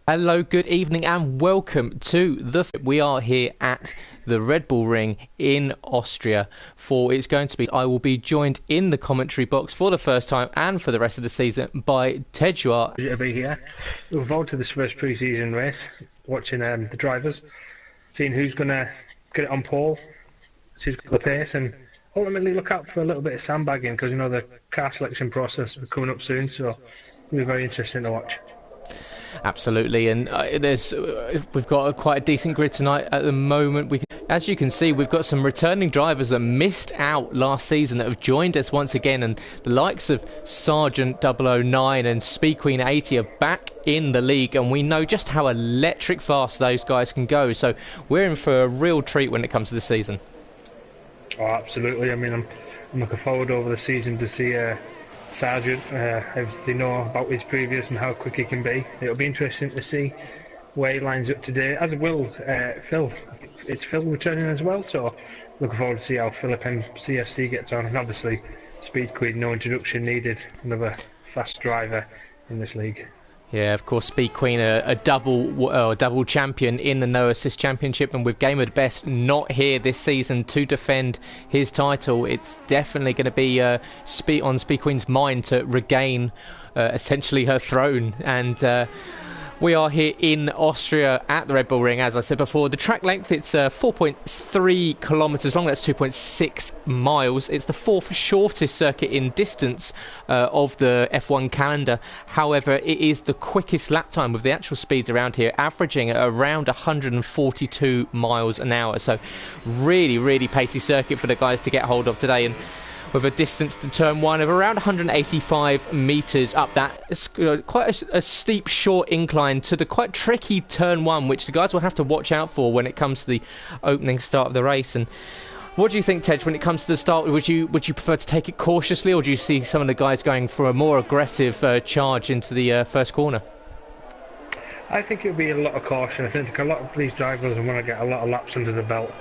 Hello, good evening, and welcome to we are here at the Red Bull Ring in Austria for it's going to be. I will be joined in the commentary box for the first time and for the rest of the season by Tejua. To be here. Looking forward to this first pre-season race, watching the drivers, seeing who's going to get it on pole, who's got the pace, and ultimately look out for a little bit of sandbagging because the car selection process is coming up soon, so it'll be very interesting to watch. Absolutely, and we've got quite a decent grid tonight at the moment. As you can see, we've got some returning drivers that missed out last season that have joined us once again, and the likes of Sergeant 009 and Speed Queen 80 are back in the league, and we know just how electric fast those guys can go, so we're in for a real treat when it comes to the season. Oh, absolutely. I mean, I'm looking forward over the season to see Sergeant, everything know about his previous and how quick he can be. It'll be interesting to see where he lines up today, as will Phil. It's Phil returning as well, so looking forward to see how Philip and CFC gets on. And obviously, Speed Queen, no introduction needed, another fast driver in this league. Yeah, of course, Speed Queen, a double champion in the No Assist Championship, and with Gamer Best not here this season to defend his title, it's definitely going to be on Speed Queen's mind to regain essentially her throne. And we are here in Austria at the Red Bull Ring, as I said before. The track length, it's 4.3 kilometres long, that's 2.6 miles. It's the fourth shortest circuit in distance of the F1 calendar. However, it is the quickest lap time with the actual speeds around here, averaging at around 142 miles an hour. So really, really pacey circuit for the guys to get hold of today. And with a distance to turn one of around 185 metres up that. It's quite a steep, short incline to the quite tricky turn one, which the guys will have to watch out for when it comes to the opening start of the race. And what do you think, Tej, when it comes to the start? Would you prefer to take it cautiously, or do you see some of the guys going for a more aggressive charge into the first corner? I think it'll be a lot of caution. I think a lot of these drivers want to get a lot of laps under the belt.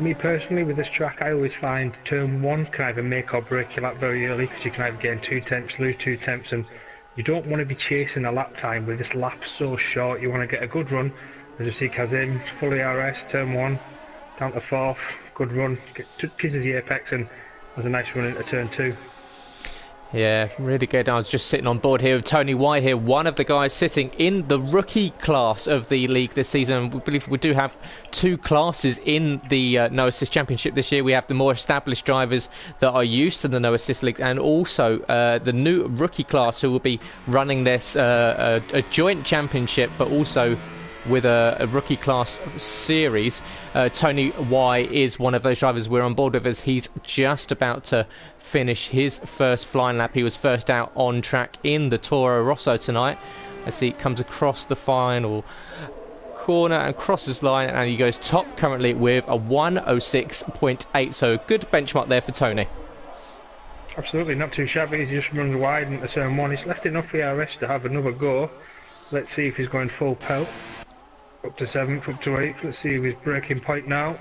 Me personally, with this track, I always find turn one can either make or break your lap very early, because you can either gain 2 tenths, lose 2 tenths, and you don't want to be chasing a lap time with this lap so short. You want to get a good run. As you see, Kazim, fully RS, turn one, down to fourth, good run, kisses the apex, and has a nice run into turn two. Yeah, really good. I was just sitting on board here with Tony White here, one of the guys sitting in the rookie class of the league this season. We believe we do have 2 classes in the No Assist Championship this year. We have the more established drivers that are used to the No Assist League, and also the new rookie class who will be running this a joint championship, but also with a rookie class series. Tony Y is one of those drivers we're on board with, as he's just about to finish his first flying lap. He was first out on track in the Toro Rosso tonight, as he comes across the final corner and crosses line, and he goes top currently with a 1:06.8, so a good benchmark there for Tony. Absolutely, not too shabby. He just runs wide into turn one. He's left enough for RS to have another go. Let's see if he's going full pelt. Up to 7th, up to 8th. Let's see if he's breaking point now.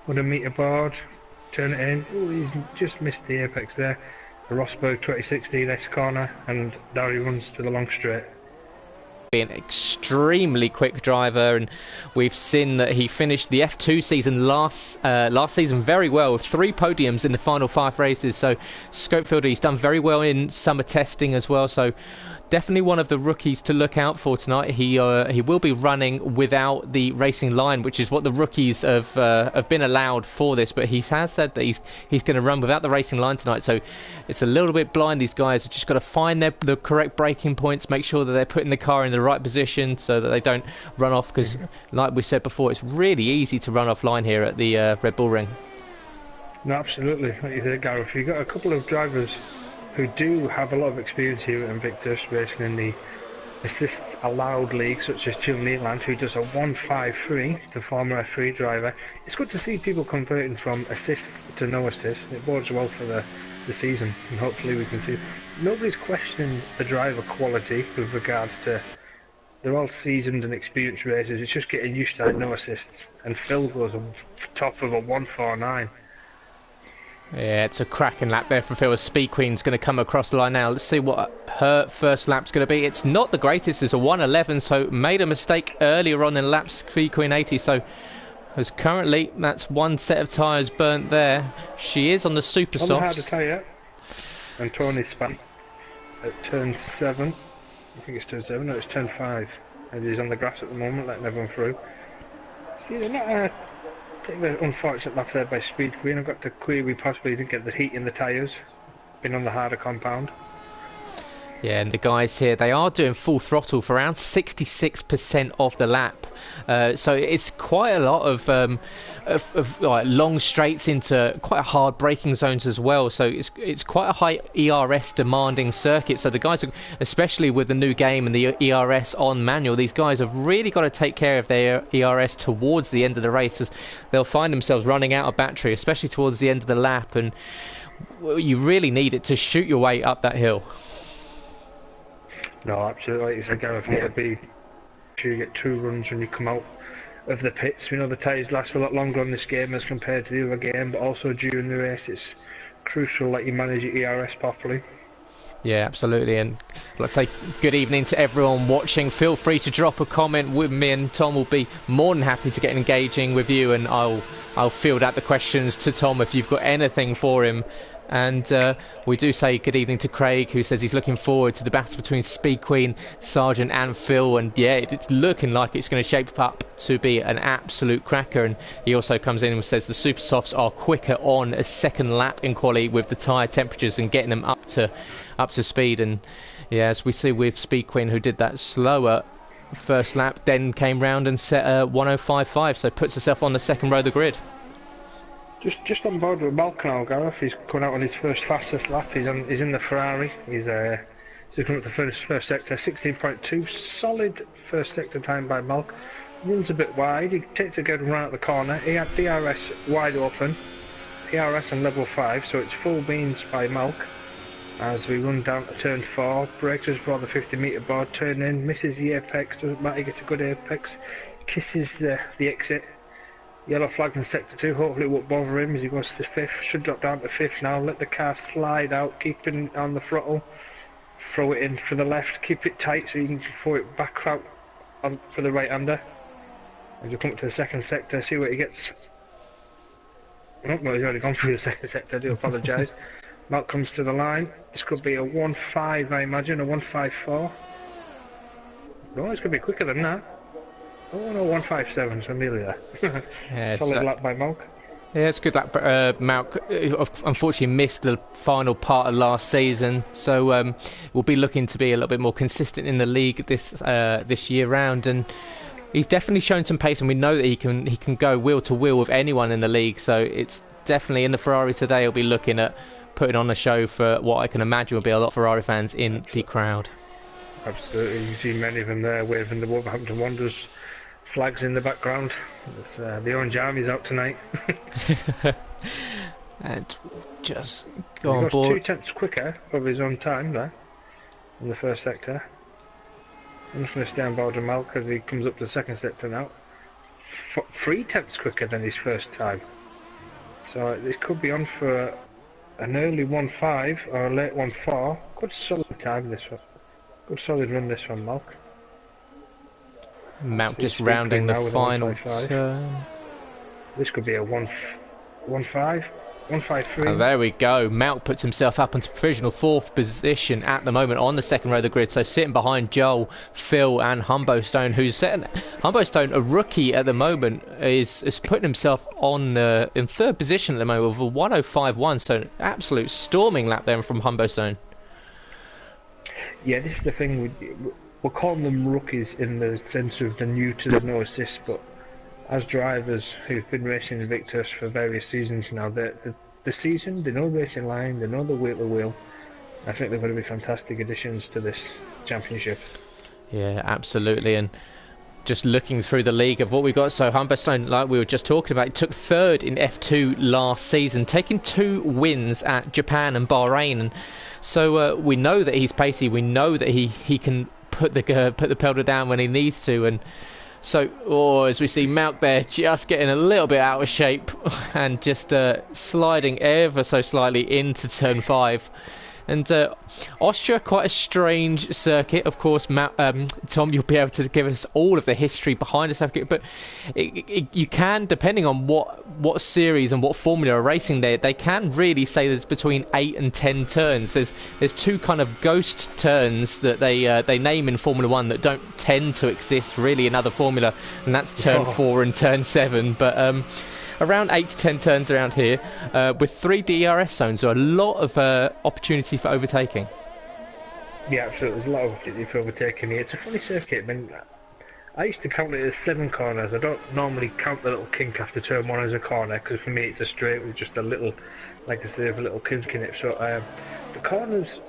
100 metre board. Turn it in. Oh, he's just missed the apex there. The Rosberg 2016 next corner, and now he runs to the long straight. An extremely quick driver, and we've seen that he finished the F2 season last season very well, with 3 podiums in the final 5 races. So Scopefielder, he's done very well in summer testing as well, so definitely one of the rookies to look out for tonight. He will be running without the racing line, which is what the rookies have been allowed for this, but he has said that he's going to run without the racing line tonight. So it's a little bit blind. These guys have just got to find the correct braking points, make sure that they're putting the car in the right position so that they don't run off, because like we said before, it's really easy to run offline here at the Red Bull Ring. No, absolutely. Like you said, Gareth, you've got a couple of drivers who do have a lot of experience here at Invictus, racing in the assists allowed league, such as Jill Neatland, who does a 1.53, the former F3 driver. It's good to see people converting from assists to no assists. It bodes well for the season, and hopefully we can see. Nobody's questioning the driver quality with regards to, they're all seasoned and experienced racers. It's just getting used to no assists, and Phil goes on top of a 1.49. Yeah, it's a cracking lap there for Phil. Speed Queen's going to come across the line now. Let's see what her first lap's going to be. It's not the greatest, it's a 1:11, so made a mistake earlier on in lap Speed Queen 80, so as currently that's one set of tyres burnt there. She is on the super on the harder softs. tyre, and Tony span at turn 7. I think it's turn 7, no, it's turn 5, as he's on the grass at the moment, letting everyone through. See, they're not a bit of an unfortunate lap there by Speed Queen. I've got to query we possibly didn't get the heat in the tyres, been on the harder compound. Yeah, and the guys here, they are doing full throttle for around 66% of the lap. So it's quite a lot of like long straights into quite hard braking zones as well. So it's quite a high ERS demanding circuit. So the guys, especially with the new game and the ERS on manual, these guys have really got to take care of their ERS towards the end of the race, as they'll find themselves running out of battery, especially towards the end of the lap. And you really need it to shoot your way up that hill. No, absolutely. Like you said, Gareth, you be sure you get 2 runs when you come out of the pits. We know the tyres last a lot longer on this game as compared to the other game, but also during the race it's crucial that you manage your ERS properly. Yeah, absolutely. And let's say good evening to everyone watching. Feel free to drop a comment with me, and Tom will be more than happy to get engaging with you, and I'll field out the questions to Tom if you've got anything for him. And we do say good evening to Craig, who says he's looking forward to the battle between Speed Queen, Sargent and Phil, and yeah, it's looking like it's going to shape up to be an absolute cracker. And he also comes in and says the super softs are quicker on a second lap in quali with the tyre temperatures and getting them up to speed. And yeah, as we see with Speed Queen, who did that slower first lap, then came round and set a 1:05.5, so puts herself on the second row of the grid. Just on board with Malk now, Gareth. He's coming out on his first fastest lap. He's in the Ferrari. He's coming up the first sector, 16.2. Solid first sector time by Malk. Runs a bit wide. He takes a good run out the corner. He had DRS wide open. DRS on level 5, so it's full beans by Malk. As we run down to turn 4, brakes us for the 50-metre board, turn in, misses the apex. Doesn't matter. He gets a good apex. Kisses the exit. Yellow flag in sector 2, hopefully it won't bother him as he goes to 5th. Should drop down to 5th now, let the car slide out, keeping on the throttle. Throw it in for the left, keep it tight so you can throw it back out for the right-hander. As you come up to the second sector, see what he gets. Oh, well, he's already gone through the second sector, I do apologise. Mark comes to the line. This could be a 1.5, I imagine, a 1.54. No, it's going to be quicker than that. Oh no, 1.57, so nearly there. Yeah, solid lap by Malk. Yeah, it's good that Malk unfortunately missed the final part of last season, so we'll be looking to be a little bit more consistent in the league this year round. And he's definitely shown some pace, and we know that he can go wheel to wheel with anyone in the league. So it's definitely in the Ferrari today. He'll be looking at putting on a show for what I can imagine will be a lot of Ferrari fans in the crowd. Absolutely, you see many of them there waving the Wolverhampton Wanderers flags in the background. The Orange Army's out tonight. And just go on board. 2 tenths quicker of his own time there in the first sector. I'm just going to stay on board with Malk as he comes up to the second sector now. 3 tenths quicker than his first time. So this could be on for an early 1.5 or a late 1.4. Good solid time this one. Good solid run this one, Malk. Mount just rounding the final turn. This could be a 1.53. Oh, there we go. Mount puts himself up into provisional 4th position at the moment on the second row of the grid. So sitting behind Joel, Phil and Humbostone, who's setting Humbostone, a rookie at the moment, is putting himself on in 3rd position at the moment with a 1:05.1. So an absolute storming lap there from Humbostone. Yeah, this is the thing. We're calling them rookies in the sense of they're new to the no assist, but as drivers who've been racing Invictus for various seasons now, the season, they know racing line, they know the wheel to wheel. I think they're going to be fantastic additions to this championship. Yeah, absolutely. And just looking through the league of what we've got, so Humberstone, like we were just talking about, took 3rd in F2 last season, taking 2 wins at Japan and Bahrain. And so we know that he's pacey, we know that he can put the pedal down when he needs to. And so, as we see Malk there just getting a little bit out of shape and just sliding ever so slightly into turn 5. And Austria, quite a strange circuit. Of course, Tom, you'll be able to give us all of the history behind the circuit, but you can, depending on what series and what formula are racing there, they can really say there's between 8 and 10 turns. There's two kind of ghost turns that they name in Formula 1 that don't tend to exist really in other formula, and that's turn 4 and turn 7. But around 8 to 10 turns around here, with 3 DRS zones, so a lot of opportunity for overtaking. Yeah, absolutely. There's a lot of opportunity for overtaking here. It's a funny circuit. I mean, I used to count it as 7 corners. I don't normally count the little kink after turn 1 as a corner, because for me it's a straight with just a little, like I say, a little kink in it. So the corners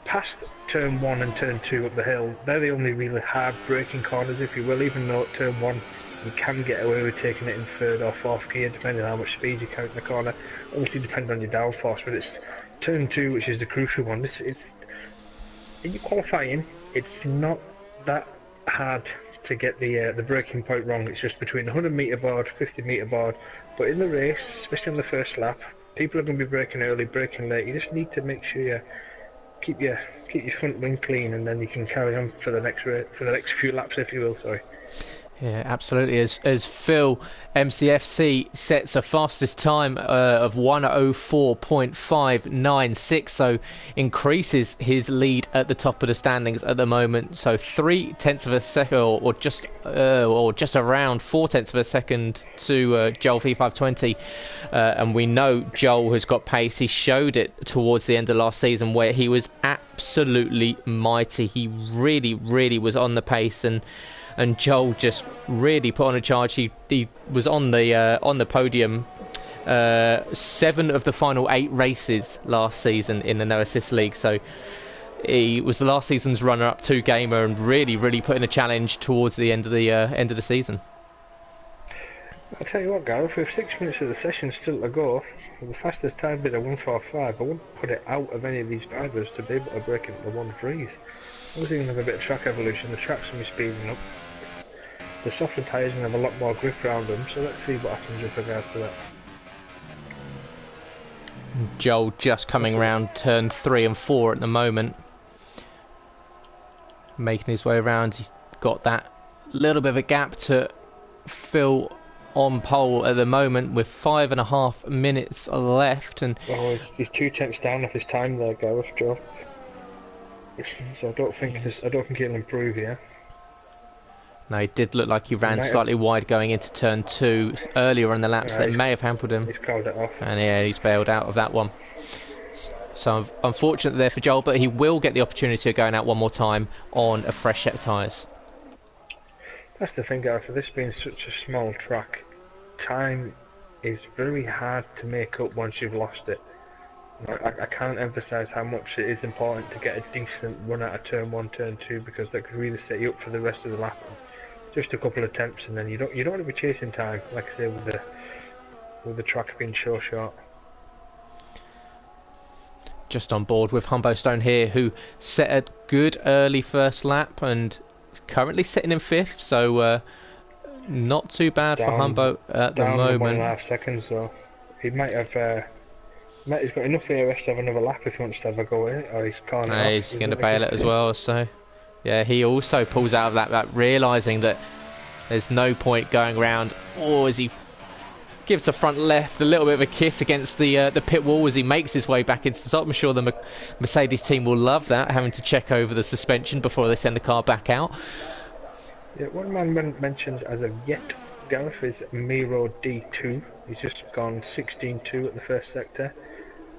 past turn 1 and turn 2 up the hill, they're the only really hard braking corners, if you will, even though at turn 1 you can get away with taking it in 3rd or 4th gear, depending on how much speed you count in the corner. Obviously depends on your downforce, but it's turn 2 which is the crucial one. It's in your qualifying, it's not that hard to get the braking point wrong. It's just between the 100 metre board, 50 metre board, but in the race, especially on the first lap, people are going to be braking early, braking late. You just need to make sure you keep your front wing clean, and then you can carry on for the next few laps, if you will. Sorry. Yeah, absolutely. As Phil MCFC sets a fastest time of 1:04.596, so increases his lead at the top of the standings at the moment. So 0.3 of a second, or just around 0.4 of a second to Joel V520. And we know Joel has got pace. He showed it towards the end of last season, where he was absolutely mighty. He really, really was on the pace, and Joel just really put on a charge. He was on the podium 7 of the final 8 races last season in the No Assist League. So he was the last season's runner-up 2 gamer, and really, really put in a challenge towards the end of the season. I'll tell you what, Gareth, with 6 minutes of the session still to go, with the fastest time being a 1:45, I wouldn't put it out of any of these drivers to be able to break into the 1:3s. Obviously going to have a bit of track evolution. The track's going to be speeding up. The softer tyres are going to have a lot more grip around them, so let's see what happens with regards to that. Joel just coming around turn 3 and 4 at the moment, making his way around. He's got that little bit of a gap to Phil on pole at the moment, with 5.5 minutes left. And he's 2 tenths down off his time there, Gareth, Joe. So I don't think he'll improve here. No, he did look like he ran slightly wide going into turn 2 earlier in the laps. That may have hampered him. He's called it off. And yeah, he's bailed out of that one. So unfortunate there for Joel, but he will get the opportunity of going out one more time on a fresh set of tyres. That's the thing, Gareth, for this being such a small track, time is very hard to make up once you've lost it. I can't emphasise how much it is important to get a decent run out of turn 1, turn 2, because that could really set you up for the rest of the lap. Just a couple of attempts, and then you don't want to be chasing time, like I say, with the track being so short. Just on board with Humbo Stone here, who set a good early first lap and is currently sitting in 5th, so not too bad for Humbo at the moment. Down 1.5 seconds, though. He might have. He's got enough ARS to have another lap if he wants to have a go in it, or he's calling it off. He's going to bail it as well, so yeah, he also pulls out of that realising that there's no point going around. Or as he gives the front left a little bit of a kiss against the pit wall as he makes his way back into the top. I'm sure the Mercedes team will love that, having to check over the suspension before they send the car back out. Yeah, one man mentioned as of yet, Gareth, is Miro D2. He's just gone 16.2 at the first sector.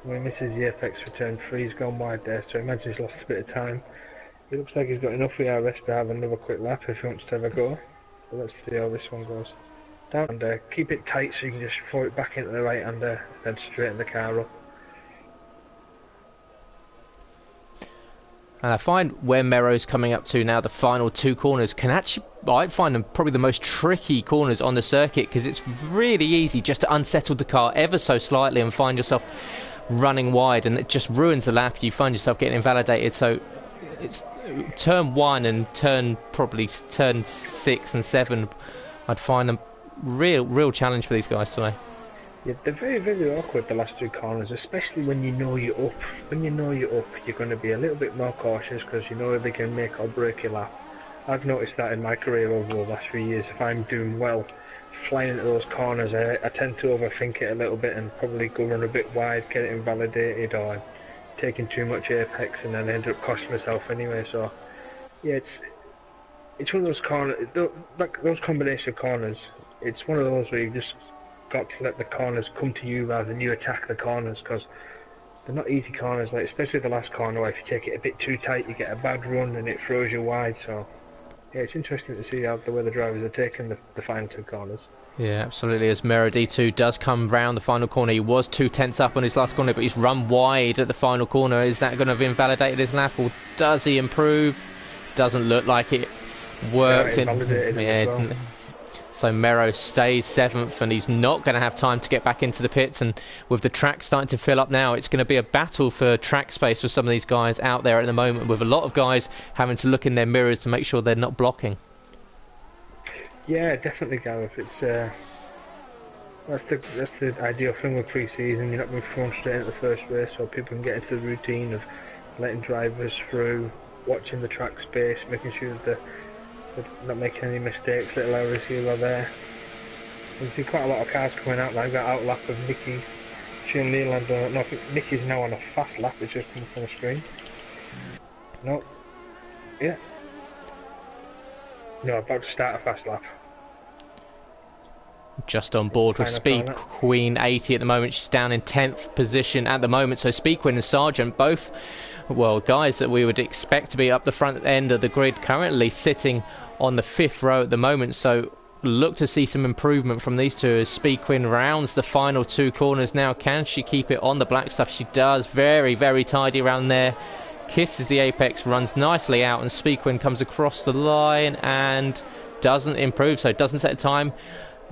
When he misses the apex for turn 3, he's gone wide there, so I imagine he's lost a bit of time. It looks like he's got enough ERS to have another quick lap if he wants to have a go. So let's see how this one goes. Down and keep it tight so you can just throw it back into the right hander, then straighten the car up. And I find where Mero's coming up to now, the final 2 corners, can actually, I find them probably the most tricky corners on the circuit, because it's really easy just to unsettle the car ever so slightly and find yourself running wide, and it just ruins the lap. You find yourself getting invalidated. So it's turn 1 and probably turn 6 and 7. I'd find them real challenge for these guys today. Yeah, they're very, very awkward, the last two corners, especially when you know you're up. When you know you're up, you're going to be a little bit more cautious because you know they can make or break your lap. I've noticed that in my career over the last few years. If I'm doing well, flying into those corners, I tend to overthink it a little bit and probably go run a bit wide, get it invalidated, or taking too much apex, and then end up costing myself anyway. So yeah, it's one of those like those combination of corners. It's one of those where you just got to let the corners come to you rather than you attack the corners, because they're not easy corners. Like especially the last corner, where if you take it a bit too tight, you get a bad run and it throws you wide. So yeah, it's interesting to see how the way the drivers are taking the final two corners. Yeah, absolutely. As Mero D2 does come round the final corner, he was 2/10 up on his last corner, but he's run wide at the final corner. Is that going to have invalidated his lap, or does he improve? Doesn't look like it worked. Well. So Mero stays 7th, and he's not going to have time to get back into the pits. And with the track starting to fill up now, it's going to be a battle for track space for some of these guys out there at the moment, with a lot of guys having to look in their mirrors to make sure they're not blocking. Yeah, definitely, Gareth. It's that's the ideal thing with pre-season. You're not being thrown straight into the first race, so people can get into the routine of letting drivers through, watching the track space, making sure that they're not making any mistakes, little errors here or there. You see quite a lot of cars coming out now. I've got out lap of Nicky, Shane Leland. No, I think Nicky's now on a fast lap. It's just come from the screen. No, yeah. No, about to start a fast lap. Just on board with Speed Queen 80 at the moment. She's down in 10th position at the moment. So Speed Queen and Sargent, both, well, guys that we would expect to be up the front end of the grid, currently sitting on the 5th row at the moment. So look to see some improvement from these two as Speed Queen rounds the final two corners now. Can she keep it on the black stuff? She does. Very, very tidy around there. Kisses the apex, runs nicely out, and Speed Queen comes across the line and doesn't improve, so doesn't set a time.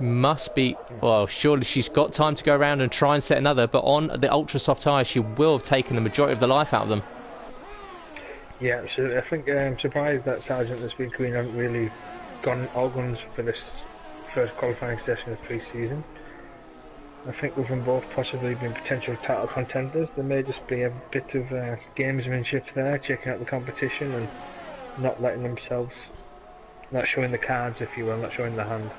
Must be, well, surely she's got time to go around and try and set another, but on the ultra soft tyres she will have taken the majority of the life out of them. Yeah, absolutely. I think I'm surprised that Sargent and Speed Queen haven't really gone all guns for this first qualifying session of pre-season. I think with them both possibly being potential title contenders, there may just be a bit of gamesmanship there, checking out the competition and not letting themselves, not showing the cards, if you will, not showing the hand.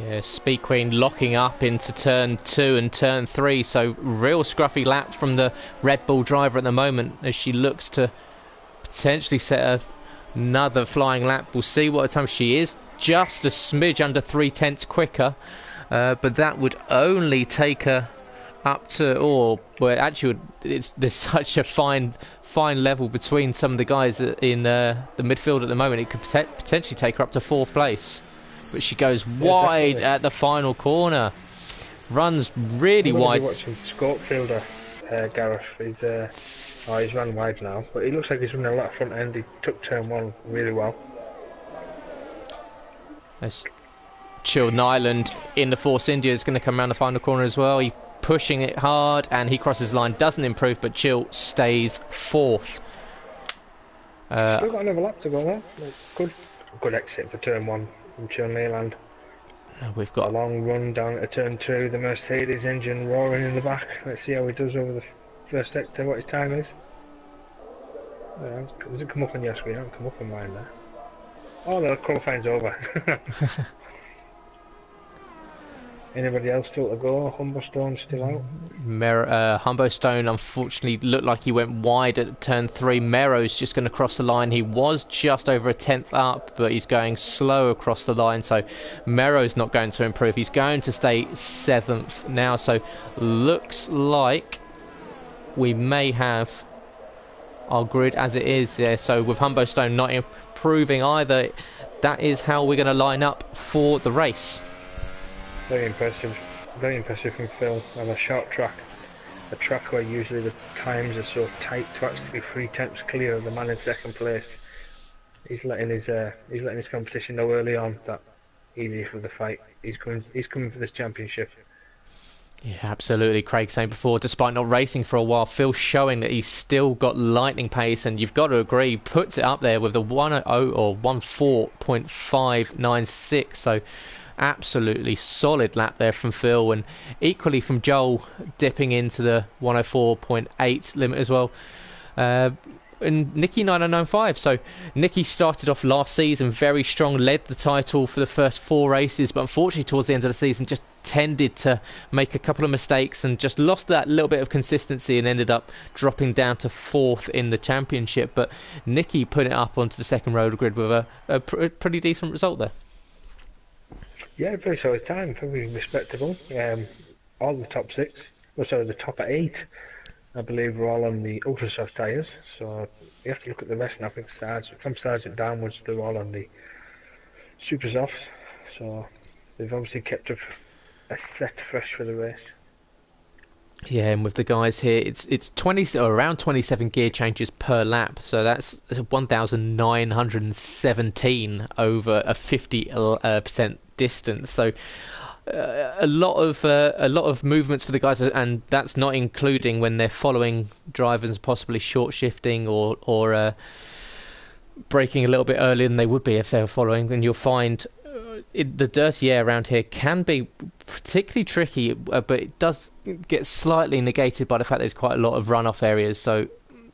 Yeah, Speed Queen locking up into turn 2 and turn 3, so real scruffy lap from the Red Bull driver at the moment as she looks to potentially set another flying lap. We'll see what time she is, just a smidge under 3/10 quicker, but that would only take her up to, or well, actually there's such a fine level between some of the guys in the midfield at the moment. It could potentially take her up to 4th place. But she goes wide at the final corner. Runs really wide. Watching Scopefielder, Gareth. He's run wide now, but he looks like he's running a lot of front end. He took turn 1 really well. As Chill Nyland in the Force India is going to come around the final corner as well. He's pushing it hard and he crosses the line. Doesn't improve, but Chill stays 4th. Still got another lap to go there. Good exit for turn 1. From Chill Nyland. We've got a long run down to turn 2, the Mercedes engine roaring in the back. Let's see how he does over the first sector, what his time is. Does it come up on your screen? It hasn't come up on mine there. Oh, the qualifying's over. Anybody else still to go? Humberstone still out? Humberstone unfortunately looked like he went wide at turn 3. Mero's just going to cross the line. He was just over a 10th up, but he's going slow across the line, so Mero's not going to improve. He's going to stay 7th now, so looks like we may have our grid as it is there. So with Humberstone not improving either, that is how we're going to line up for the race. Very impressive from Phil on a short track. A track where usually the times are so tight to actually be 3/10 clear of the man in 2nd place. He's letting his competition know early on that he's here for the fight. He's coming for this championship. Yeah, absolutely. Craig saying before, despite not racing for a while, Phil's showing that he's still got lightning pace, and you've got to agree, puts it up there with the 1:00 or 1:04.596. So absolutely solid lap there from Phil, and equally from Joel, dipping into the 104.8 limit as well. And Nicky 9095. So Nicky started off last season very strong, led the title for the first 4 races, but unfortunately towards the end of the season just tended to make a couple of mistakes and just lost that little bit of consistency and ended up dropping down to 4th in the championship. But Nicky put it up onto the second road grid with a pretty decent result there. Yeah, very solid time, very respectable. All the top 6, the top 8, I believe, were all on the ultra soft tyres. So you have to look at the rest, and I think from Sargent downwards, they're all on the super softs. So they've obviously kept a set fresh for the race. Yeah, and with the guys here, it's 20 or around 27 gear changes per lap, so that's 1,917 over a 50% distance. So a lot of movements for the guys, and that's not including when they're following drivers, possibly short shifting or braking a little bit earlier than they would be if they were following. And you'll find the dirty air around here can be particularly tricky, but it does get slightly negated by the fact there's quite a lot of runoff areas. So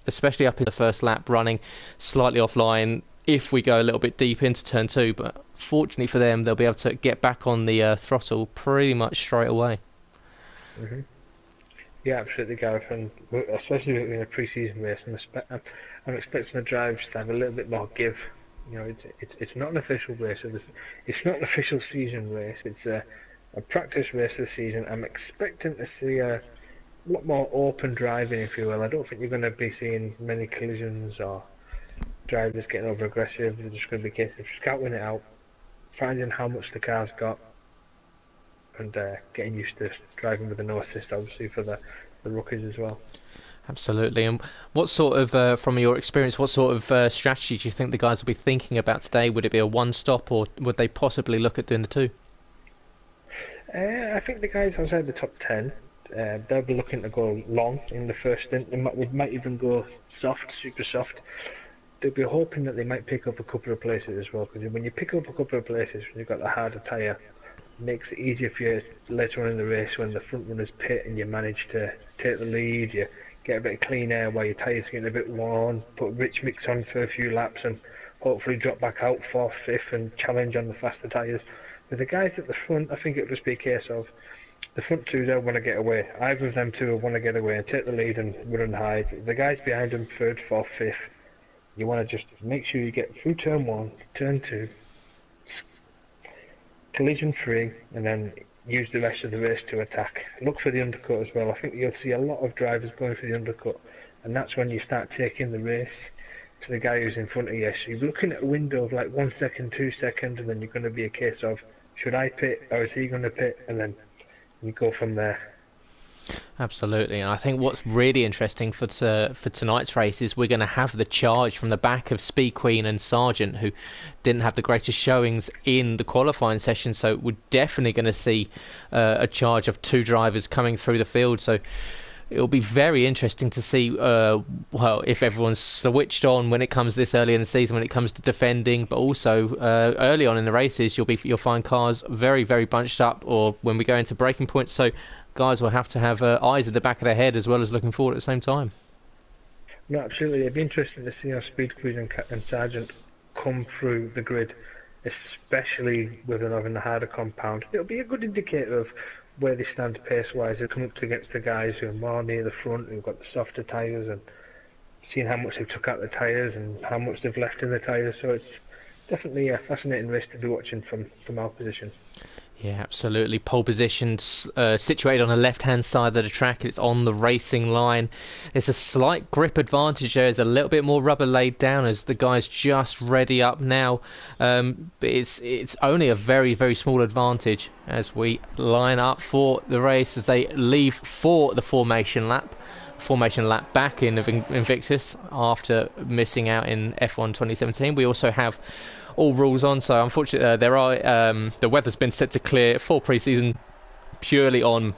especially up in the first lap, running slightly offline if we go a little bit deep into turn 2, but fortunately for them, they'll be able to get back on the throttle pretty much straight away. Mm-hmm. Yeah, absolutely, Gareth, and especially in a pre-season race, I'm expecting the drivers to have a little bit more give. You know, it's not an official race, so it's not an official season race. It's a practice race of the season. I'm expecting to see a lot more open driving, if you will. I don't think you're going to be seeing many collisions or drivers getting over aggressive. They're just going to be a case of scouting it out, finding how much the car's got, and getting used to driving with the no assist, obviously, for the rookies as well. Absolutely. And what sort of, from your experience, what sort of strategy do you think the guys will be thinking about today? Would it be a one-stop, or would they possibly look at doing the 2? I think the guys outside the top 10, they'll be looking to go long in the first stint. They might even go soft, super soft. They'll be hoping that they might pick up a couple of places as well, because when you pick up a couple of places, when you've got the harder tyre, it makes it easier for you later on in the race when the front runners pit and you manage to take the lead. You get a bit of clean air while your tyres getting a bit worn, put rich mix on for a few laps and hopefully drop back out 4th, 5th and challenge on the faster tyres. With the guys at the front, I think it'll just be a case of the front 2 don't want to get away. Either of them 2 will want to get away and take the lead and run and hide. The guys behind them, 3rd, 4th, 5th, you want to just make sure you get through turn 1, turn 2, collision free, and then use the rest of the race to attack. Look for the undercut as well. I think you'll see a lot of drivers going for the undercut, and that's when you start taking the race to the guy who's in front of you. So you're looking at a window of like 1 second, 2 seconds, and then you're going to be a case of, should I pit or is he going to pit? And then you go from there. Absolutely, and I think what's really interesting for tonight's race is we're going to have the charge from the back of Speed Queen and Sargent, who didn't have the greatest showings in the qualifying session. So we're definitely going to see a charge of 2 drivers coming through the field. So it'll be very interesting to see if everyone's switched on when it comes this early in the season, when it comes to defending, but also early on in the races you'll find cars very, very bunched up, or when we go into breaking points. So guys will have to have eyes at the back of their head as well as looking forward at the same time. No, absolutely. It'd be interesting to see how Speed Queen and Sargent come through the grid, especially with them having the harder compound. It'll be a good indicator of where they stand pace-wise. They come up against the guys who are more near the front, who've got the softer tyres, and seeing how much they've took out the tyres and how much they've left in the tyres. So it's definitely a fascinating race to be watching from our position. Yeah, absolutely. Pole position situated on the left-hand side of the track. It's on the racing line. There's a slight grip advantage there. There's a little bit more rubber laid down as the guys just ready up now. But it's only a very, very small advantage as we line up for the race as they leave for the formation lap back in Invictus after missing out in F1 2017. We also have all rules on, so unfortunately the weather's been set to clear for pre-season purely on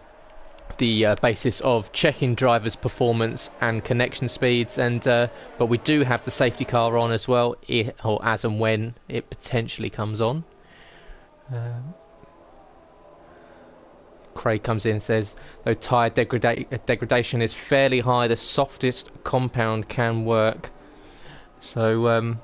the basis of checking drivers' performance and connection speeds, and but we do have the safety car on as well, or as and when it potentially comes on. Craig comes in and says, though tyre degradation is fairly high, the softest compound can work. So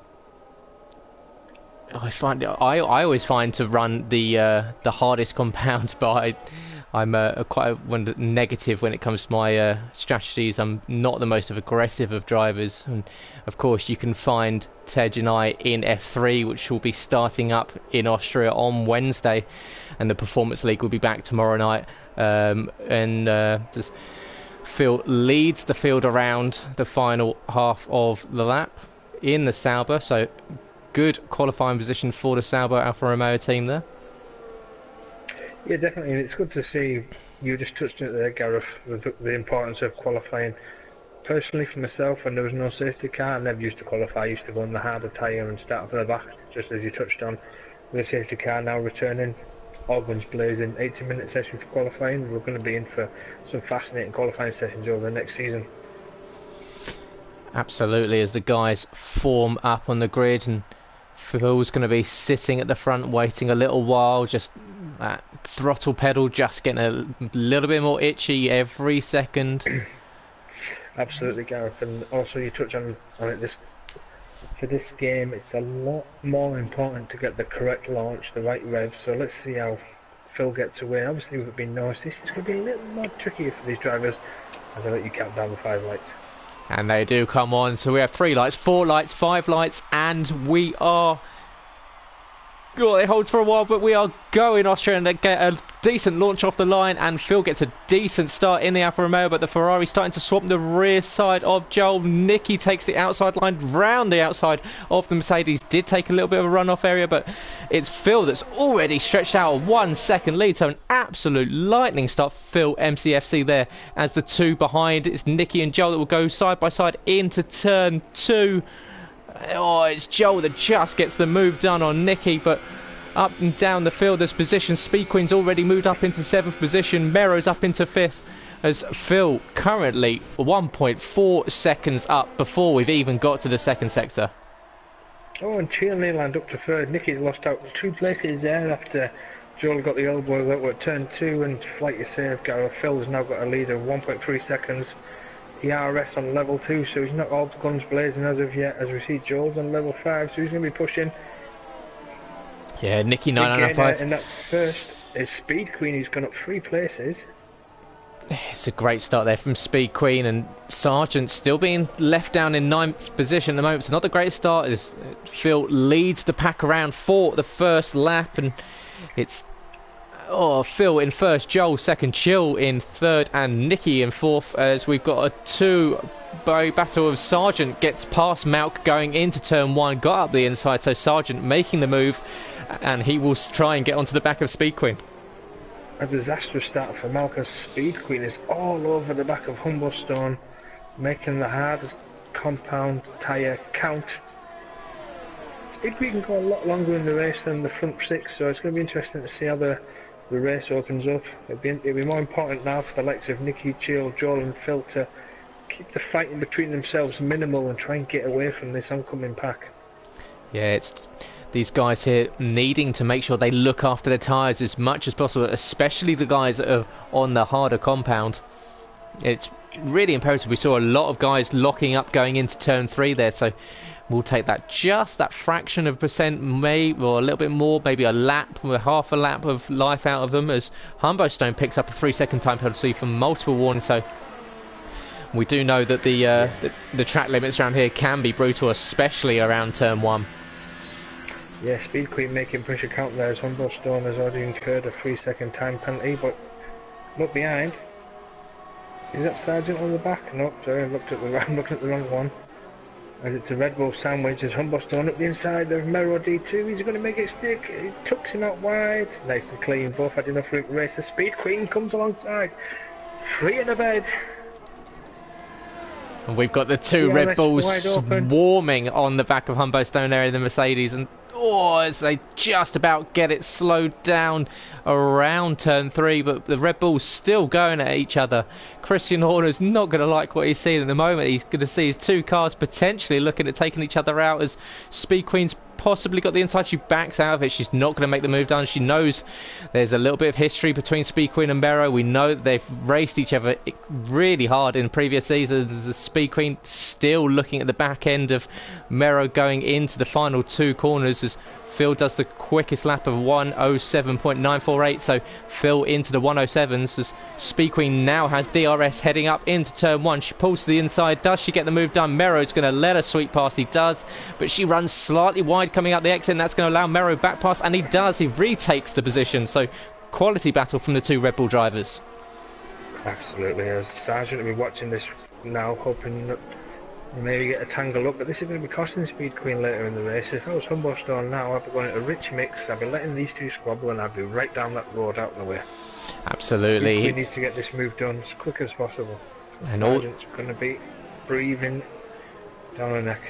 I always find to run the hardest compound, but I'm quite negative when it comes to my strategies. I'm not the most aggressive of drivers, and of course you can find Tej and I in F3, which will be starting up in Austria on Wednesday, and the Performance League will be back tomorrow night. Just Phil leads the field around the final half of the lap in the Sauber, so good qualifying position for the Sauber Alfa Romeo team there. Yeah, definitely, and it's good to see. You just touched on it there, Gareth, with the importance of qualifying. Personally, for myself, when there was no safety car, I never used to qualify. I used to go on the harder tyre and start from the back, just as you touched on. With the safety car now returning, all guns blazing, 80-minute session for qualifying. We're going to be in for some fascinating qualifying sessions over the next season. Absolutely, as the guys form up on the grid, and Phil's going to be sitting at the front waiting a little while, just that throttle pedal just getting a little bit more itchy every second. Absolutely, Gareth, and also you touch on it, for this game it's a lot more important to get the correct launch, the right rev, so let's see how Phil gets away. Obviously with it being nice, this is going to be a little more trickier for these drivers as I let you count down the 5 lights. And they do come on, so we have 3 lights, 4 lights, 5 lights, and we are... Oh, it holds for a while, but we are going Austria, and they get a decent launch off the line, and Phil gets a decent start in the Alfa Romeo, but the Ferrari starting to swap the rear side of Joel. Nicky takes the outside line round the outside of the Mercedes. Did take a little bit of a runoff area, but it's Phil that's already stretched out a 1 second lead, so an absolute lightning start for Phil MCFC there, as the 2 behind. It's Nicky and Joel that will go side by side into turn 2. Oh, it's Joel that just gets the move done on Nicky, but up and down the field there's position. Speed Queen's already moved up into 7th position. Mero's up into 5th, as Phil currently 1.4 seconds up before we've even got to the 2nd sector. Oh, and Cheer Neyland up to 3rd. Nicky's lost out 2 places there after Joel got the elbows out at turn 2, and like you say, Gareth, Phil has now got a lead of 1.3 seconds. ERS on level 2, so he's not all guns blazing as of yet, as we see Joel's on level 5, so he's going to be pushing. Yeah, Nicky 995. And that first is Speed Queen, who's gone up 3 places. It's a great start there from Speed Queen, and Sargent still being left down in 9th position at the moment. So not the greatest start, as Phil leads the pack around for the first lap, and it's Phil in 1st, Joel 2nd, Chill in 3rd, and Nicky in 4th, as we've got a 2-bow battle of Sargent gets past Malk going into turn 1, got up the inside, so Sargent making the move, and he will try and get onto the back of Speed Queen. A disastrous start for Malk. Speed Queen is all over the back of Humblestone, making the hardest compound tyre count. Speed Queen can go a lot longer in the race than the front 6, so it's going to be interesting to see how the race opens up. It'll be more important now for the likes of Nicky, Chill, Joel and Phil to keep the fighting between themselves minimal and try and get away from this oncoming pack. Yeah, it's these guys here needing to make sure they look after their tyres as much as possible, especially the guys that are on the harder compound. It's really imperative. We saw a lot of guys locking up going into turn 3 there, so we'll take that just that fraction of percent, maybe, or a little bit more, maybe a lap, or half a lap of life out of them, as Humblestone picks up a 3-second time penalty from multiple warnings. So we do know that the track limits around here can be brutal, especially around turn 1. Yeah, Speed Queen making pressure count there, as Humblestone has already incurred a 3-second time penalty, but look behind. Is that Sargent on the back? Nope, sorry, I'm looking at the wrong one. As it's a Red Bull sandwich, as Humblestone up the inside of Mero D2, he's going to make it stick, he tucks him out wide, nice and clean, both had enough room to race. The Speed Queen comes alongside, 3 in the bed. And we've got the 2 Red Bulls swarming on the back of Humblestone there in the Mercedes, and as they just about get it slowed down around turn 3, but the Red Bulls still going at each other. Christian Horner's not going to like what he's seeing at the moment. He's going to see his 2 cars potentially looking at taking each other out, as Speed Queen's possibly got the inside. She backs out of it. She's not going to make the move down. She knows there's a little bit of history between Speed Queen and Mero. We know that they've raced each other really hard in previous seasons. The Speed Queen still looking at the back end of Mero going into the final 2 corners as Phil does the quickest lap of 1:07.948, so Phil into the 1:07s as Speed Queen now has DRS heading up into turn 1. She pulls to the inside. Does she get the move done? Mero's going to let her sweep past. He does, but she runs slightly wide coming out the exit, and that's going to allow Mero back past, and he does. He retakes the position, so quality battle from the 2 Red Bull drivers. Absolutely. As Sargent will be watching this now, hoping that maybe get a tangle up, but this is going to be costing the Speed Queen later in the race. If I was Humboldt now, I'd be going to a rich mix. I'd be letting these 2 squabble, and I'd be right down that road out of the way. Absolutely. Speed Queen needs to get this move done as quick as possible. And Sargent's going to be breathing down the neck.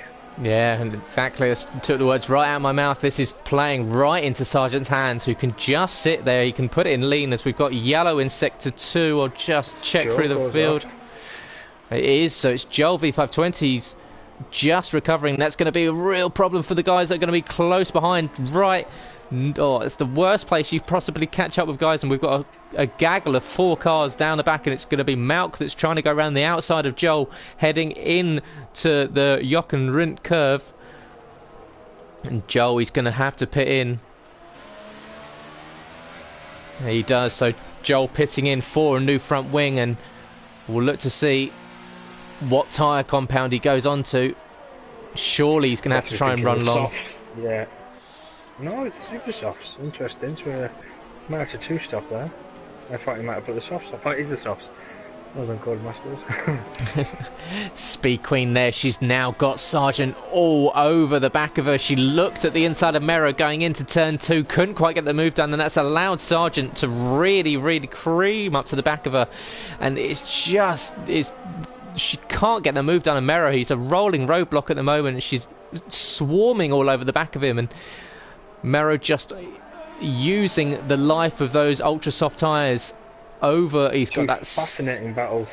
Yeah, and exactly. I took the words right out of my mouth. This is playing right into Sargent's hands, who can just sit there. He can put it in lean as we've got yellow in sector 2. I'll just check through the field. It is, so it's Joel V520's just recovering. That's going to be a real problem for the guys that are going to be close behind. Right, oh, it's the worst place you possibly catch up with guys, and we've got a gaggle of 4 cars down the back, and it's going to be Malk that's trying to go around the outside of Joel, heading in to the Jochen Rindt curve. And Joel, he's going to have to pit in. He does, so Joel pitting in for a new front wing, and we'll look to see what tyre compound he goes on to. Surely he's going to have to try and run long. Softs. Yeah. No, it's super softs. Interesting. So might have to 2-stop there. I thought he might have put the softs. I thought it is the softs. Other than Codemasters. Speed Queen there. She's now got Sargent all over the back of her. She looked at the inside of Mero going into turn 2. Couldn't quite get the move done, and that's allowed Sargent to really cream up to the back of her. And she can't get the move done on Mero. He's a rolling roadblock at the moment. She's swarming all over the back of him, and Mero just using the life of those ultra soft tyres over. He's got that fascinating battles.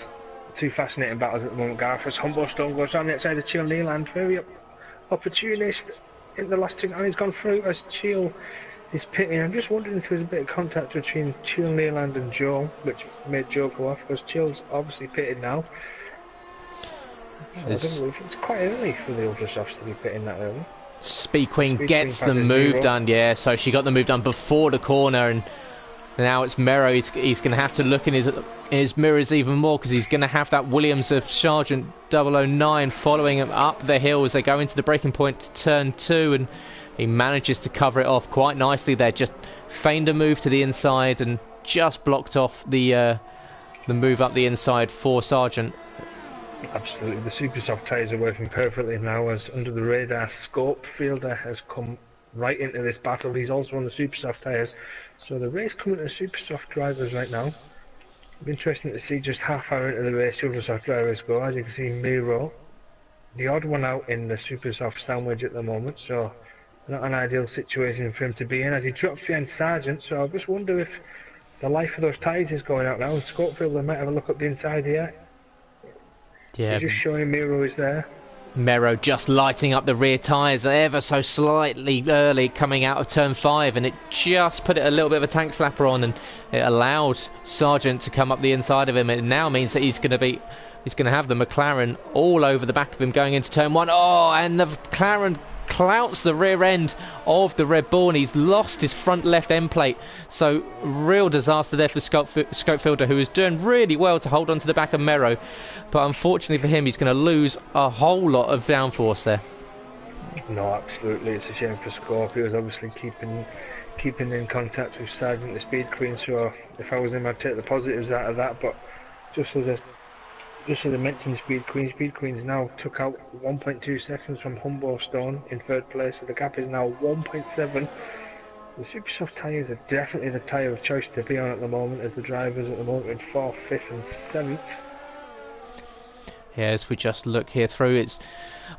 2 fascinating battles at the moment, Gareth. As Humboldt goes down the outside of Chill Nealand, very opportunist in the last 2, and he's gone through as Chill is pitting. I'm just wondering if there's a bit of contact between Chill Nealand and Joe, which made Joe go off, because Chill's obviously pitted now. I don't know if it's quite early for the ultra softs to be pitting that early. Speed Queen gets the move done, yeah, so she got the move done before the corner, and now it's Mero. He's going to have to look in his mirrors even more, because he's going to have that Williams of Sergeant 009 following him up the hill as they go into the breaking point to turn 2, and he manages to cover it off quite nicely there. Just feigned a move to the inside and just blocked off the move up the inside for Sargent. Absolutely, the super soft tyres are working perfectly now, as under the radar Scope Fielder has come right into this battle. He's also on the super soft tyres, so the race coming to the super soft drivers right now. It'll be interesting to see just half hour into the race super soft drivers go. As you can see, Miro, the odd one out in the super soft sandwich at the moment, so not an ideal situation for him to be in as he drops behind Sargent. So I just wonder if the life of those tyres is going out now, and Scope Fielder might have a look up the inside here. Yeah, he's just showing Mero is there. Mero just lighting up the rear tyres ever so slightly early coming out of turn 5, and it just put it a little bit of a tank slapper on, and it allowed Sargent to come up the inside of him. It now means that he's going to have the McLaren all over the back of him going into turn 1. Oh, and the McLaren clouts the rear end of the Red Bull, and he's lost his front left end plate. So real disaster there for Scopefielder, who is doing really well to hold on to the back of Mero, but unfortunately for him, he's going to lose a whole lot of downforce there. No, absolutely, it's a shame for Scope. He was obviously keeping in contact with Sargent the Speed Queen, so if I was him, I'd take the positives out of that. But just as I mentioned, Speed Queen's now took out 1.2 seconds from Humboldt Stone in 3rd place, so the gap is now 1.7. The super soft tyres are definitely the tyre of choice to be on at the moment, as the drivers at the moment in 4th, 5th and 7th. Yeah, as we just look here through,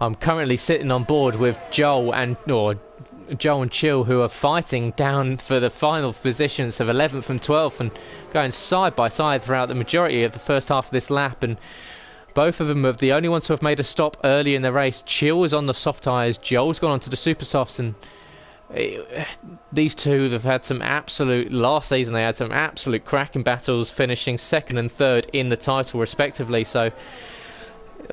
I'm currently sitting on board with Joel and Chill, who are fighting down for the final positions of 11th and 12th, and going side by side throughout the majority of the first half of this lap. And Both of them are the only ones who have made a stop early in the race. Chill was on the soft tyres. Joel's gone onto the super softs, and these two have had some absolute... Last season they had some absolute cracking battles, finishing second and third in the title respectively. So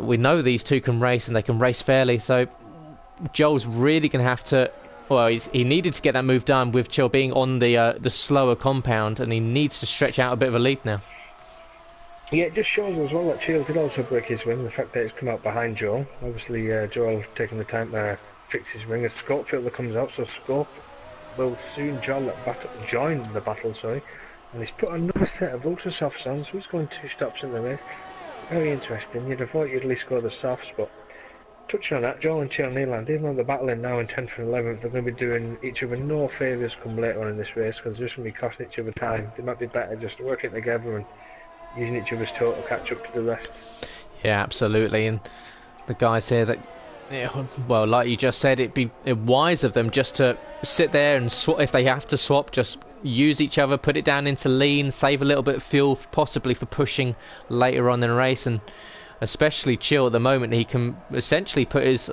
we know these two can race, and they can race fairly. So Joel's really going to have to... Well, he needed to get that move done with Chill being on the slower compound, and he needs to stretch out a bit of a lead now. Yeah, it just shows as well that Chill did also break his wing, the fact that he's come out behind Joel. Obviously, Joel taking the time to fix his wing as Scope filter comes out, so Scope will soon join the battle, sorry. And he's put another set of ultra softs on, so he's going 2 stops in the race. Very interesting. You'd have thought you'd at least go the softs, but touching on that, Joel and Chill Nealand, even though they're battling now in 10th and 11th, they're going to be doing each other no favours come later on in this race, because they're just going to be costing each other time. They might be better just working together and using each other's total catch up to the rest. Yeah, absolutely. And the guys here that, well, like you just said, it'd be wise of them just to sit there and swap. If they have to swap, just use each other, put it down into lean, save a little bit of fuel possibly for pushing later on in the race. And especially Chill at the moment, he can essentially put his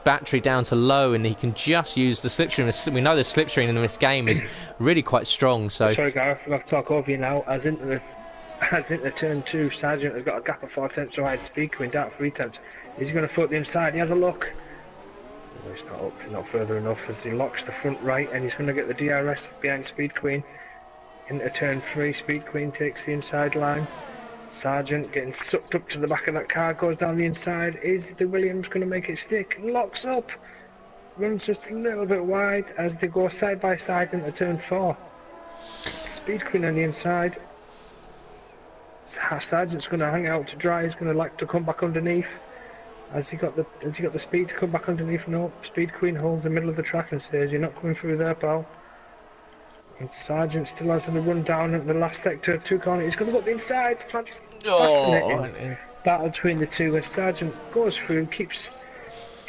battery down to low, and he can just use the slipstream. We know the slipstream in this game is really quite strong. So sorry Gareth, I'll have to talk over you now. As into turn 2, Sargent has got a gap of 4 tenths so wide. Speed Queen down 3 tenths. Is he going to float the inside? He has a look. No, he's not up, he's not further enough as he locks the front right, and he's going to get the DRS behind Speed Queen. Into turn 3, Speed Queen takes the inside line. Sargent getting sucked up to the back of that car, goes down the inside. Is the Williams going to make it stick? Locks up. Runs just a little bit wide as they go side by side into turn 4. Speed Queen on the inside. Sargent's going to hang out to dry. He's going to like to come back underneath. Has he got the speed to come back underneath? No. Speed Queen holds the middle of the track and says, "You're not coming through there, pal." And Sargent still has to run down at the last sector, 2 corner. He's going to go up the inside. Fascinating battle between the two. As Sargent goes through, keeps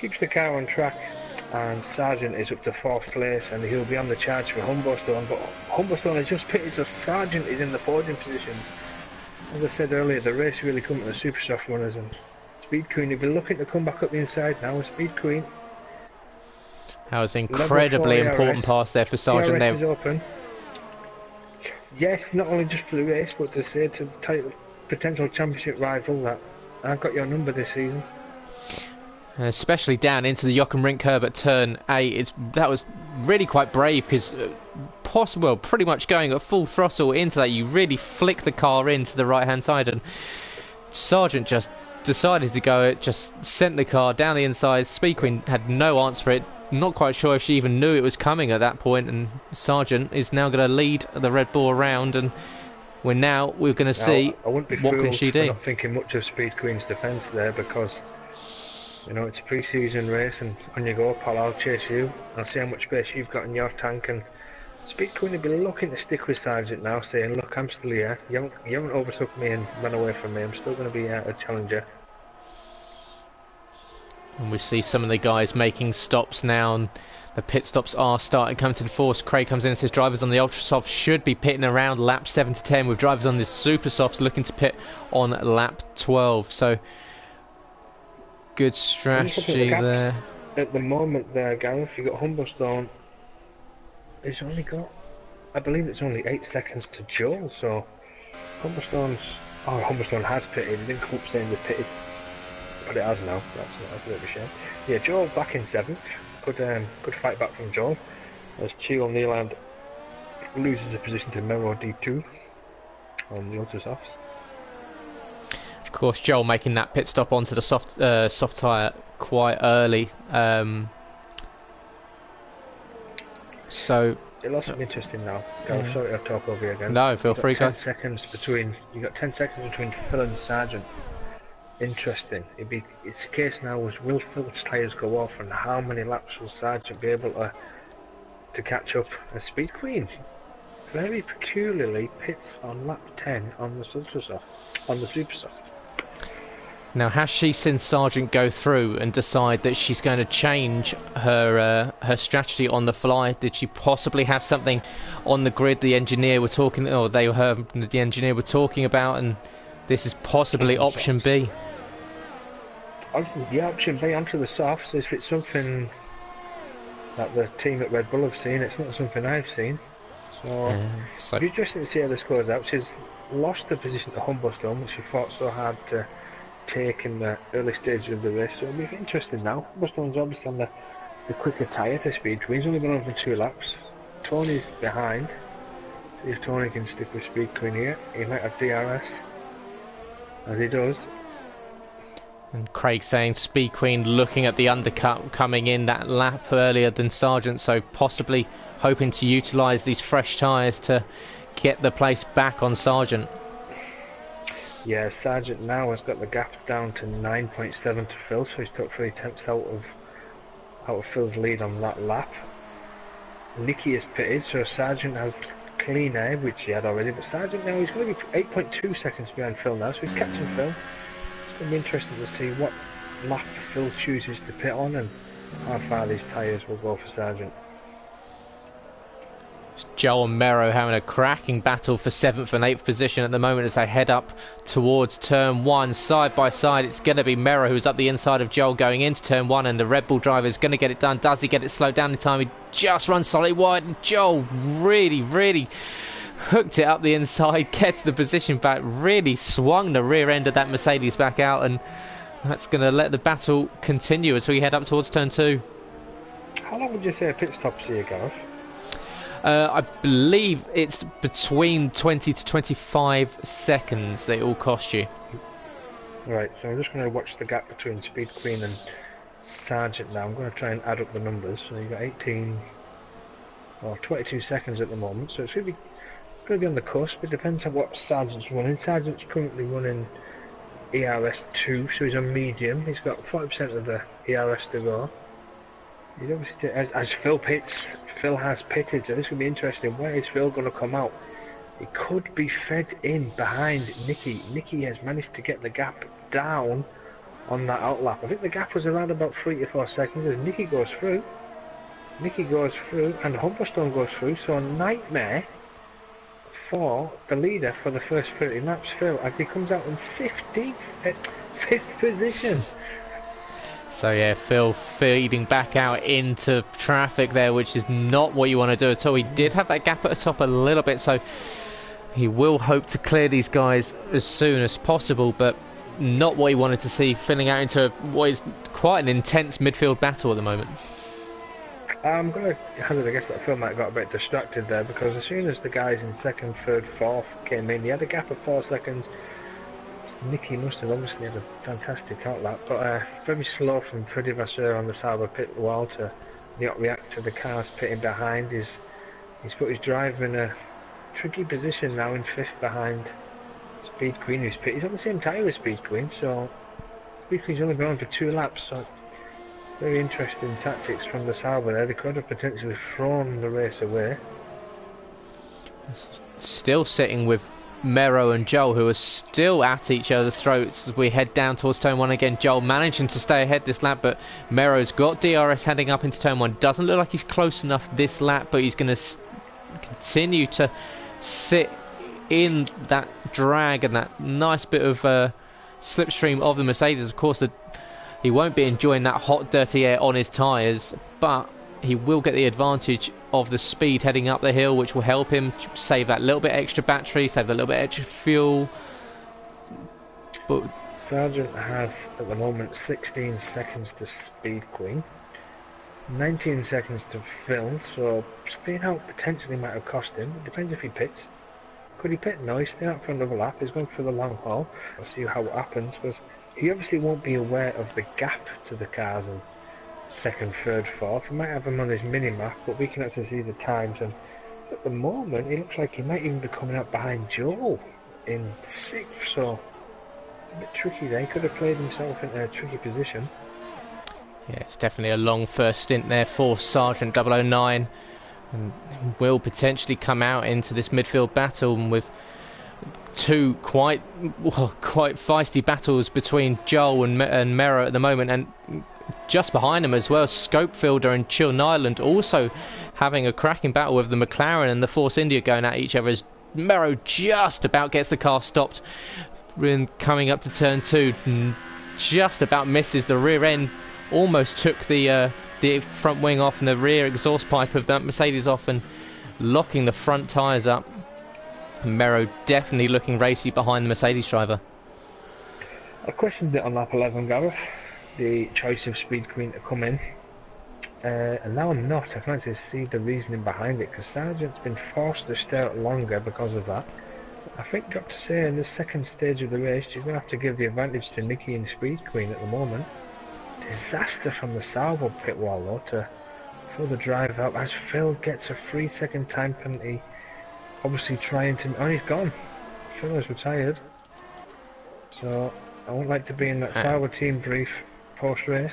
the car on track, and Sargent is up to 4th place, and he'll be on the charge for Humberstone. But Humberstone has just pitted, so Sargent is in the podium positions. As I said earlier, the race really come to the super soft runners, and Speed Queen will be looking to come back up the inside now. Speed Queen. That was incredibly important pass there for Sargent. DRS is open. Yes, not only just for the race, but to say to the title potential championship rival that I've got your number this season. Especially down into the Jochen Rindt curve at turn 8. That was really quite brave, because pretty much going at full throttle into that, you really flick the car into the right hand side, and Sargent just decided to go it, just sent the car down the inside. Speed Queen had no answer for it, not quite sure if she even knew it was coming at that point, and Sargent is now going to lead the Red Bull around, and we're going to see what can she do. I'm not thinking much of Speed Queen's defence there, because you know it's a pre-season race, and on you go, pal, I'll chase you. I'll see how much space you've got in your tank. And Speed Queen will be looking to stick with Sargent now, saying, "Look, I'm still here. You haven't overtook me and run away from me. I'm still going to be a challenger." And we see some of the guys making stops now, and the pit stops are starting to come to the force. Craig comes in and says drivers on the ultra softs should be pitting around lap 7 to 10, with drivers on the super softs looking to pit on lap 12. So good strategy there. At the moment there, Gareth, you've got Humberstone. He's only got, I believe it's only 8 seconds to Joel, so Humberstone has pitted. He didn't come up saying they pitted, but it has now. That's a bit of a shame. Yeah, Joel back in 7th. Good fight back from Joel, as Chill Nealand loses a position to Mero D2 on the ultra softs. Of course, Joel making that pit stop onto the soft tyre quite early. So it'll also be interesting now. Sorry to talk over you again. No, feel free. 10 seconds between. You got 10 seconds between Phil and Sargent. Interesting. It's a case now: will Phil's tyres go off, and how many laps will Sargent be able to catch up? A Speed Queen very peculiarly pits on lap 10 on the super soft. Now, has she seen Sargent go through and decide that she's going to change her strategy on the fly? Did she possibly have something on the grid the engineer were talking, or the engineer were talking about, and this is possibly option B? obviously the option B onto the soft, so if it's something that the team at Red Bull have seen, it's not something I've seen. So So it'll be interesting to see how this goes out. She's lost the position to Humberstone, which she fought so hard to take in the early stages of the race, so it'll be interesting now. Humberstone's obviously on the quicker tyre to Speed Queen. He's only been on for 2 laps. Tony's behind. See if Tony can stick with Speed Queen here. He might have DRS, as he does. And Craig saying Speed Queen looking at the undercut coming in that lap earlier than Sargent, so possibly hoping to utilise these fresh tyres to get the place back on Sargent. Yeah, Sargent now has got the gap down to 9.7 to Phil, so he's took 3 tenths out of Phil's lead on that lap. Nicky is pitted, so Sargent has clean air, which he had already, but Sargent now he's going to be 8.2 seconds behind Phil now, so he's catching Phil. It's going to be interesting to see what lap Phil chooses to pit on and how far these tyres will go for Sargent. Joel and Mero having a cracking battle for 7th and 8th position at the moment as they head up towards turn 1 side by side. It's going to be Mero who's up the inside of Joel going into turn 1, and the Red Bull driver is going to get it done. Does he get it slowed down in time? He just runs slightly wide, and Joel really hooked it up the inside, gets the position back, really swung the rear end of that Mercedes back out, and that's going to let the battle continue as we head up towards turn 2. How long would you say a pit stop's here, Gareth? I believe it's between 20 to 25 seconds they all cost you. Right, so I'm just going to watch the gap between Speed Queen and Sargent now. I'm going to try and add up the numbers. So you've got 18 or 22 seconds at the moment, so it's going to be on the cusp. It depends on what Sargent's running. Sargent's currently running ERS 2, so he's on medium. He's got 40% of the ERS to go. He's obviously, as Phil pits, Phil has pitted, so this will be interesting. Where is Phil going to come out? He could be fed in behind Nicky. Nicky has managed to get the gap down on that outlap. I think the gap was around about 3 to 4 seconds as Nicky goes through. Nicky goes through and Humberstone goes through, so a nightmare for the leader for the first 30 laps, Phil, as he comes out in 5th position. So yeah, Phil feeding back out into traffic there, which is not what you want to do at all. He did have that gap at the top a little bit, so he will hope to clear these guys as soon as possible, but not what he wanted to see, filling out into what is quite an intense midfield battle at the moment. I'm going to hazard a guess that Phil might have got a bit distracted there, because as soon as the guys in 2nd, 3rd, 4th came in, he had a gap of 4 seconds. Nicky must have obviously had a fantastic outlap, but very slow from Freddie Vasseur on the Sauber pit wall to not react to the cars pitting behind. He's put his driver in a tricky position now in 5th behind Speed Queen, who's pit. He's on the same tyre as Speed Queen, so Speed Queen's only been on for 2 laps, so very interesting tactics from the Sauber there. They could have potentially thrown the race away. Still sitting with Mero and Joel, who are still at each other's throats as we head down towards turn 1 again. Joel managing to stay ahead this lap, but Mero's got DRS heading up into turn 1. Doesn't look like he's close enough this lap, but he's going to continue to sit in that drag and that nice bit of slipstream of the Mercedes. Of course, he won't be enjoying that hot, dirty air on his tyres, but he will get the advantage of the speed heading up the hill, which will help him save that little bit extra battery, save a little bit extra fuel. But Sargent has at the moment 16 seconds to Speed Queen, 19 seconds to Phil, so staying out potentially might have cost him. It depends if he pits. Could he pit? No, he's staying out for another lap. He's going for the long haul. We'll see how it happens, because he obviously won't be aware of the gap to the cars and 2nd, 3rd, 4th. He might have them on his mini-map, but we can actually see the times, and at the moment it looks like he might even be coming up behind Joel in 6th, so it's a bit tricky there. He could have played himself in a tricky position. yeah, it's definitely a long first stint there for Sergeant 009, and will potentially come out into this midfield battle with 2 quite feisty battles between Joel and Mero at the moment, and just behind him as well, Scopefielder and Chill Nyland also having a cracking battle with the McLaren and the Force India going at each other as Mero just about gets the car stopped coming up to turn 2. just about misses the rear end, almost took the front wing off and the rear exhaust pipe of that Mercedes off and locking the front tyres up. Mero definitely looking racy behind the Mercedes driver. I questioned it on lap 11, Gareth, the choice of Speed Queen to come in, and now I'm not. I can actually see the reasoning behind it, because Sargent's been forced to stay out longer because of that. I think, got to say, in the second stage of the race, you're going to have to give the advantage to Nicky and Speed Queen at the moment. Disaster from the Sauber pit wall, though, to throw the drive out as Phil gets a 3-second time penalty. Obviously trying to... Oh, he's gone. Phil has retired. So, I won't like to be in that Sauber team brief post-race.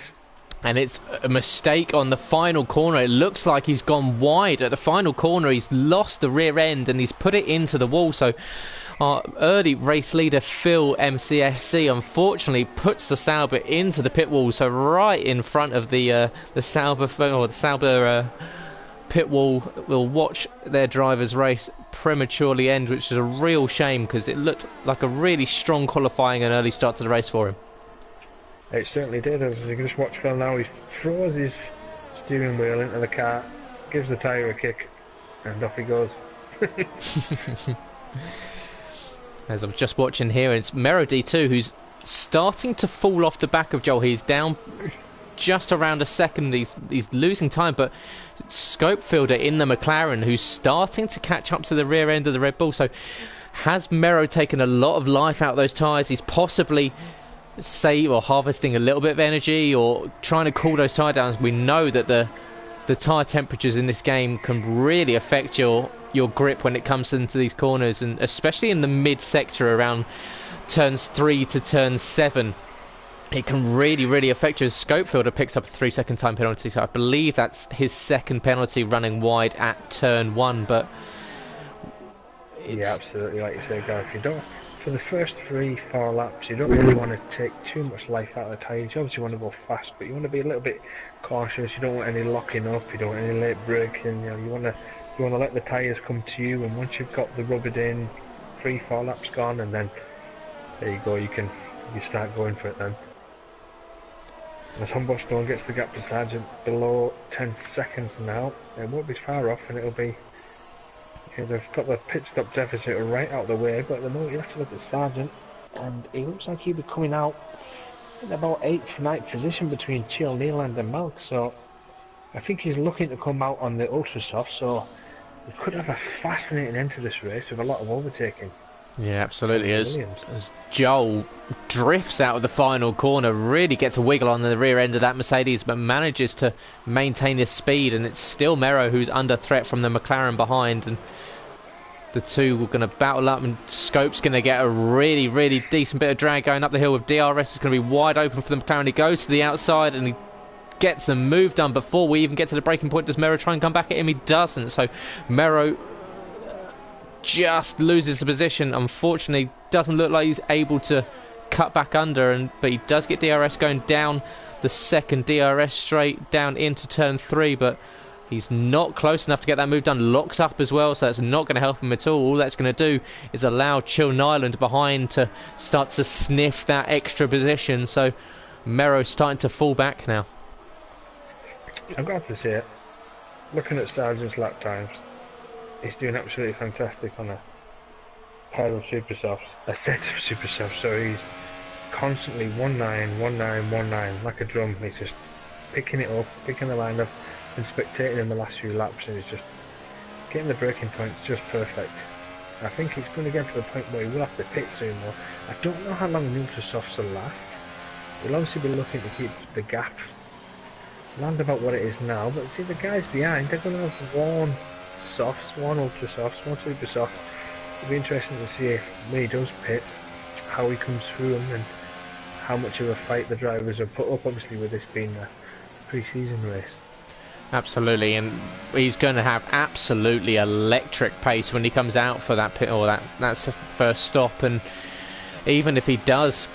And it's a mistake on the final corner. It looks like he's gone wide at the final corner. He's lost the rear end and he's put it into the wall. So our early race leader Phil MCSC unfortunately puts the Sauber into the pit wall. So right in front of the Sauber pit wall. Will watch their drivers race prematurely end, which is a real shame because it looked like a really strong qualifying and early start to the race for him. It certainly did. As you can just watch Phil now, he throws his steering wheel into the car, gives the tyre a kick, and off he goes. As I'm just watching here, it's Mero D2 who's starting to fall off the back of Joel. He's down just around a second. He's losing time, but Scopefielder in the McLaren who's starting to catch up to the rear end of the Red Bull. So has Mero taken a lot of life out of those tyres? He's possibly harvesting a little bit of energy or trying to cool those tyre downs. We know that the tyre temperatures in this game can really affect your grip when it comes into these corners, and especially in the mid sector around turns 3 to turn 7. It can really affect you. Scopefielder picks up a 3-second time penalty, so I believe that's his second penalty running wide at turn 1. But yeah, absolutely, like you say, Gareth, you don't, for the first 3-4 laps, you don't really want to take too much life out of the tyres. You obviously want to go fast, but you want to be a little bit cautious. You don't want any locking up, you don't want any late braking. You want to let the tyres come to you, and once you've got the rubbered in, 3-4 laps gone, and then there you go, you start going for it then. As Humboldt gets the gap to Sargent below 10 seconds now, it won't be far off, and it'll be... they've got the pit stop deficit right out of the way, but at the moment you have to look at Sargent, and he looks like he'll be coming out in about 8th, 9th position between Chill, Nealand and Malk, so I think he's looking to come out on the ultra soft, so we could have a fascinating end to this race with a lot of overtaking. Yeah, absolutely. As Joel drifts out of the final corner, really gets a wiggle on the rear end of that Mercedes, but manages to maintain his speed, and it's still Mero who's under threat from the McLaren behind, and the two were going to battle up, and Scope's going to get a really decent bit of drag going up the hill with DRS. Is going to be wide open for the McLaren. He goes to the outside and he gets the move done before we even get to the braking point. Does Mero try and come back at him? He doesn't, so Mero just loses the position. Unfortunately, doesn't look like he's able to cut back under, but he does get DRS going down the second DRS straight down into turn 3, but he's not close enough to get that move done. Locks up as well, so that's not going to help him at all. All that's going to do is allow Chill Nyland behind to start to sniff that extra position, so Mero's starting to fall back now. I've got to say it, looking at Sargent's lap times, he's doing absolutely fantastic on a pair of super softs, a set of super softs, so he's constantly 19, like a drum. He's just picking it up, picking the line up and spectating in the last few laps, and he's just getting the braking points just perfect. I think he's going to get to the point where he will have to pit soon though. I don't know how long the ultra softs will last. We'll obviously be looking to keep the gap land about what it is now, but see the guys behind, they're going to have one softs, one ultra softs, one super soft. It'll be interesting to see if when he does pit, how he comes through them and how much of a fight the drivers have put up, obviously with this being a pre-season race. Absolutely, and he's going to have absolutely electric pace when he comes out for that pit, or that's the first stop, and even if he does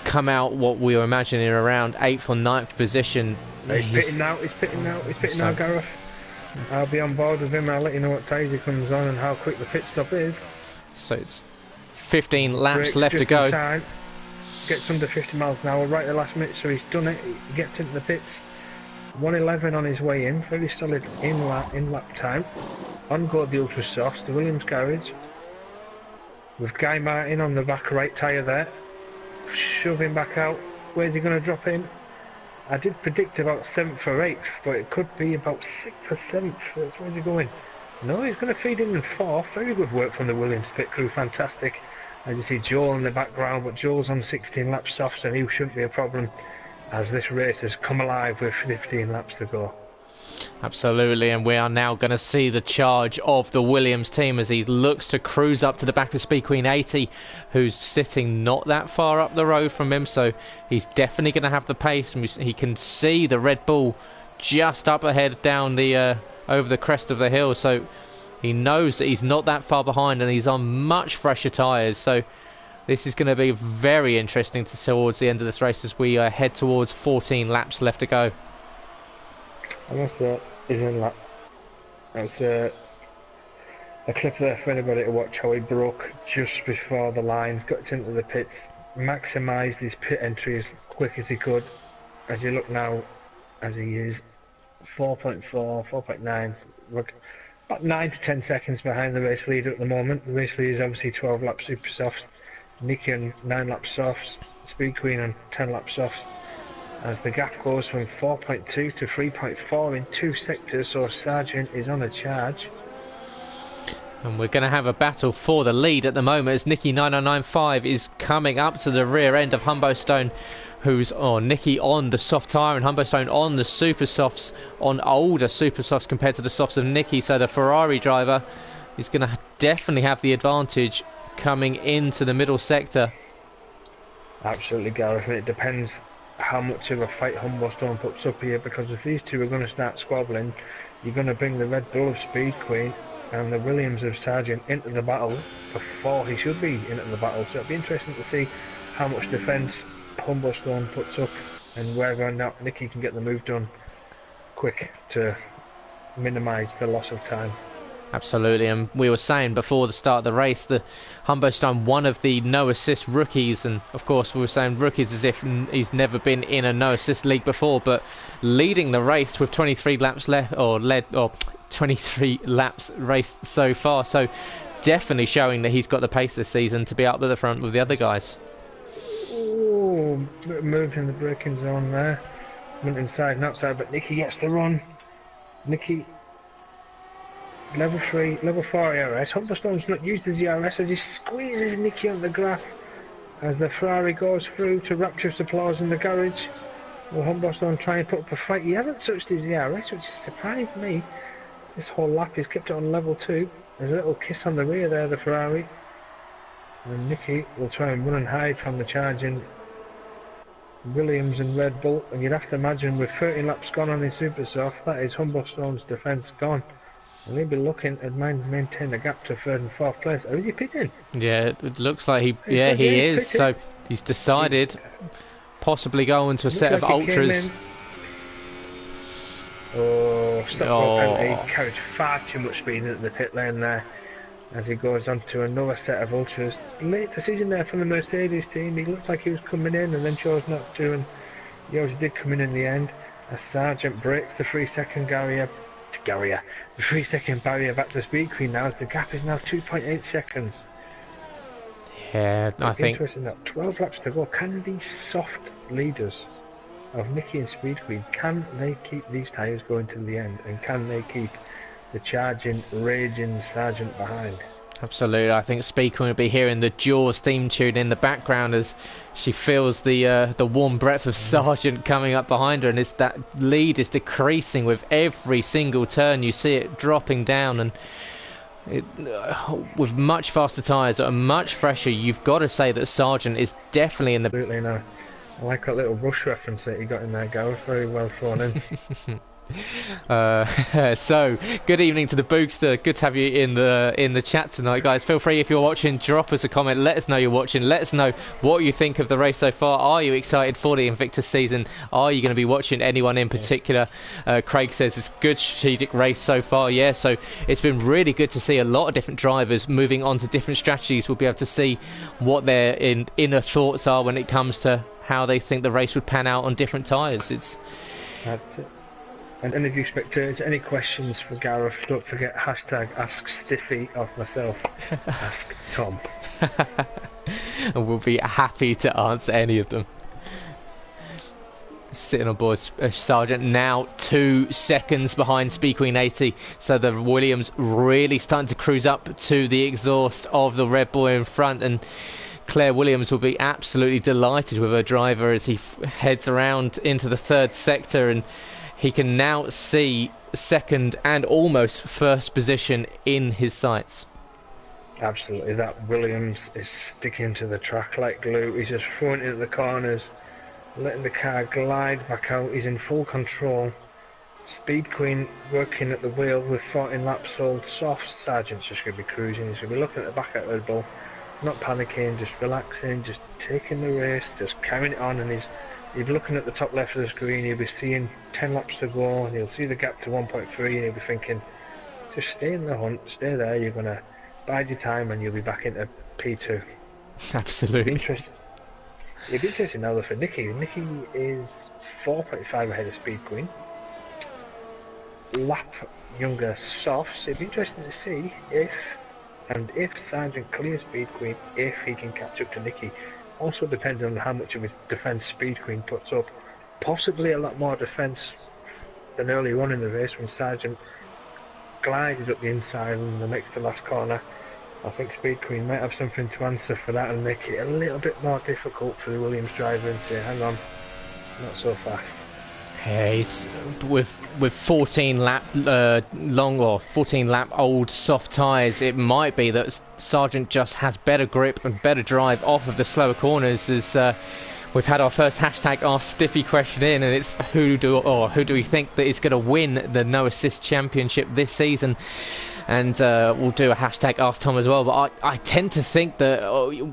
come out what we were imagining around 8th or 9th position. He's pitting now, Gareth. I'll be on board with him. I'll let you know what tyres he comes on and how quick the pit stop is. So it's 15 laps left to go. gets under 50 miles an hour right at the last minute, so he's done it. He gets into the pits. 1:11 on his way in, very solid in lap time. On go the ultra softs, the Williams garage. With Guy Martin on the back right tyre there, shoving back out. Where's he going to drop in? I did predict about 7th or 8th, but it could be about 6th or 7th. Where's he going? No, he's going to feed in 4th. Very good work from the Williams pit crew, fantastic. As you see Joel in the background, but Joel's on 16 lap softs and he shouldn't be a problem as this race has come alive with 15 laps to go. Absolutely, and we are now going to see the charge of the Williams team as he looks to cruise up to the back of Speed Queen 80, who's sitting not that far up the road from him, so he's definitely going to have the pace, and he can see the Red Bull just up ahead down the over the crest of the hill, so he knows that he's not that far behind and he's on much fresher tyres, so this is going to be very interesting towards the end of this race as we head towards 14 laps left to go. And that's his in lap. That's a clip there for anybody to watch how he broke just before the line, got into the pits, maximised his pit entry as quick as he could. As you look now, as he is 4.4, 4.9, about 9 to 10 seconds behind the race leader at the moment. The race leader is obviously 12 lap super softs, Nicky on 9 lap softs, Speed Queen on 10 lap softs. As the gap goes from 4.2 to 3.4 in 2 sectors, so Sargent is on a charge. And we're going to have a battle for the lead at the moment as Nicky 9095 is coming up to the rear end of Humbostone, who's Nicky on the soft tyre and Humbostone on the super softs, on older super softs compared to the softs of Nicky, so the Ferrari driver is going to definitely have the advantage coming into the middle sector. Absolutely, Gareth, and it depends how much of a fight Humbostone puts up here, because if these two are going to start squabbling, you're going to bring the Red Bull of Speed Queen and the Williams of Sargent into the battle before he should be into the battle, so it'll be interesting to see how much defence Humbostone puts up and whether or not Nicky can get the move done quick to minimise the loss of time. Absolutely, and we were saying before the start of the race that Humbostone, one of the no assist rookies, and of course we were saying rookies as if he's never been in a no assist league before, but leading the race with 23 laps left, or 23 laps raced so far, so definitely showing that he's got the pace this season to be up at the front with the other guys. Oh, moved in the braking zone there, went inside and outside, but Nicky gets the run. Nicky, level 3, level 4 ERS. Humberstone's not used his ERS as he squeezes Nicky on the grass as the Ferrari goes through to rapturous applause in the garage. Will Humberstone try and put up a fight? He hasn't touched his ERS, which has surprised me. This whole lap he's kept it on level 2. There's a little kiss on the rear there, the Ferrari. And Nicky will try and run and hide from the charging Williams and Red Bull. And you'd have to imagine with 30 laps gone on his super soft, that is Humberstone's defence gone. And he'll be looking to maintain the gap to 3rd and 4th place. Or is he pitting? Yeah, it looks like he is. So he's decided possibly going to a set of ultras. And he carried far too much speed into the pit lane there as he goes on to another set of ultras. Late decision there from the Mercedes team. He looked like he was coming in and then chose not to, and he obviously did come in the end as Sargent breaks the 3-second barrier. The 3-second barrier back to Speed Queen now, as the gap is now 2.8 seconds. Yeah, I think interesting that 12 laps to go. Can these soft leaders of Nicky and Speed Queen, can they keep these tyres going to the end, and can they keep the charging, raging Sargent behind? Absolutely, I think Speed Queen will be hearing the Jaws theme tune in the background as she feels the warm breath of Sargent coming up behind her, and that lead is decreasing with every single turn. You see it dropping down, and with much faster tyres that are much fresher, you've got to say that Sargent is definitely in the... Absolutely, no. I like that little rush reference that you got in there, Gareth. Very well thrown in. So good evening to the Boogster. Good to have you in the chat tonight, guys. Feel free, if you're watching, drop us a comment. Let us know you're watching. Let us know what you think of the race so far. Are you excited for the Invictus season? Are you going to be watching anyone in particular? Craig says it's a good strategic race so far. Yeah, so it's been really good to see a lot of different drivers moving on to different strategies. We'll be able to see what their inner thoughts are when it comes to how they think the race would pan out on different tyres. That's it. And any of you spectators, any questions for Gareth, don't forget hashtag Ask Stiffy of myself. Ask Tom. And we'll be happy to answer any of them. Sitting on board Sargent now 2 seconds behind Speed Queen 80, so the Williams really starting to cruise up to the exhaust of the Red Bull in front, and Claire Williams will be absolutely delighted with her driver as he heads around into the third sector, and he can now see second and almost first position in his sights. Absolutely, that Williams is sticking to the track like glue. He's just throwing it at the corners, letting the car glide back out. He's in full control. Speed Queen working at the wheel with 14 laps sold soft. Sargent's just going to be cruising. He's going to be looking at the back at Red Bull, not panicking, just relaxing, just taking the race, just carrying it on, and he's looking at the top left of the screen. He'll be seeing 10 laps to go, and he'll see the gap to 1.3, and he'll be thinking, just stay in the hunt, stay there, you're going to bide your time and you'll be back into P2. Absolutely. It'd be interesting now though for Nikki. Nikki is 4.5 ahead of Speed Queen. Lap younger softs. It'd be interesting to see if Sargent clears Speed Queen, if he can catch up to Nikki. Also depending on how much of a defence Speed Queen puts up. Possibly a lot more defence than earlier on in the race when Sargent glided up the inside in the next to last corner. I think Speed Queen might have something to answer for that and make it a little bit more difficult for the Williams driver and say, hang on, not so fast. He's with 14 lap long or 14 lap old soft tyres. It might be that Sargent just has better grip and better drive off of the slower corners. As we've had our first hashtag Ask Stiffy question in, and it's who do we think that is going to win the No Assist Championship this season? And we'll do a hashtag Ask Tom as well, but I tend to think that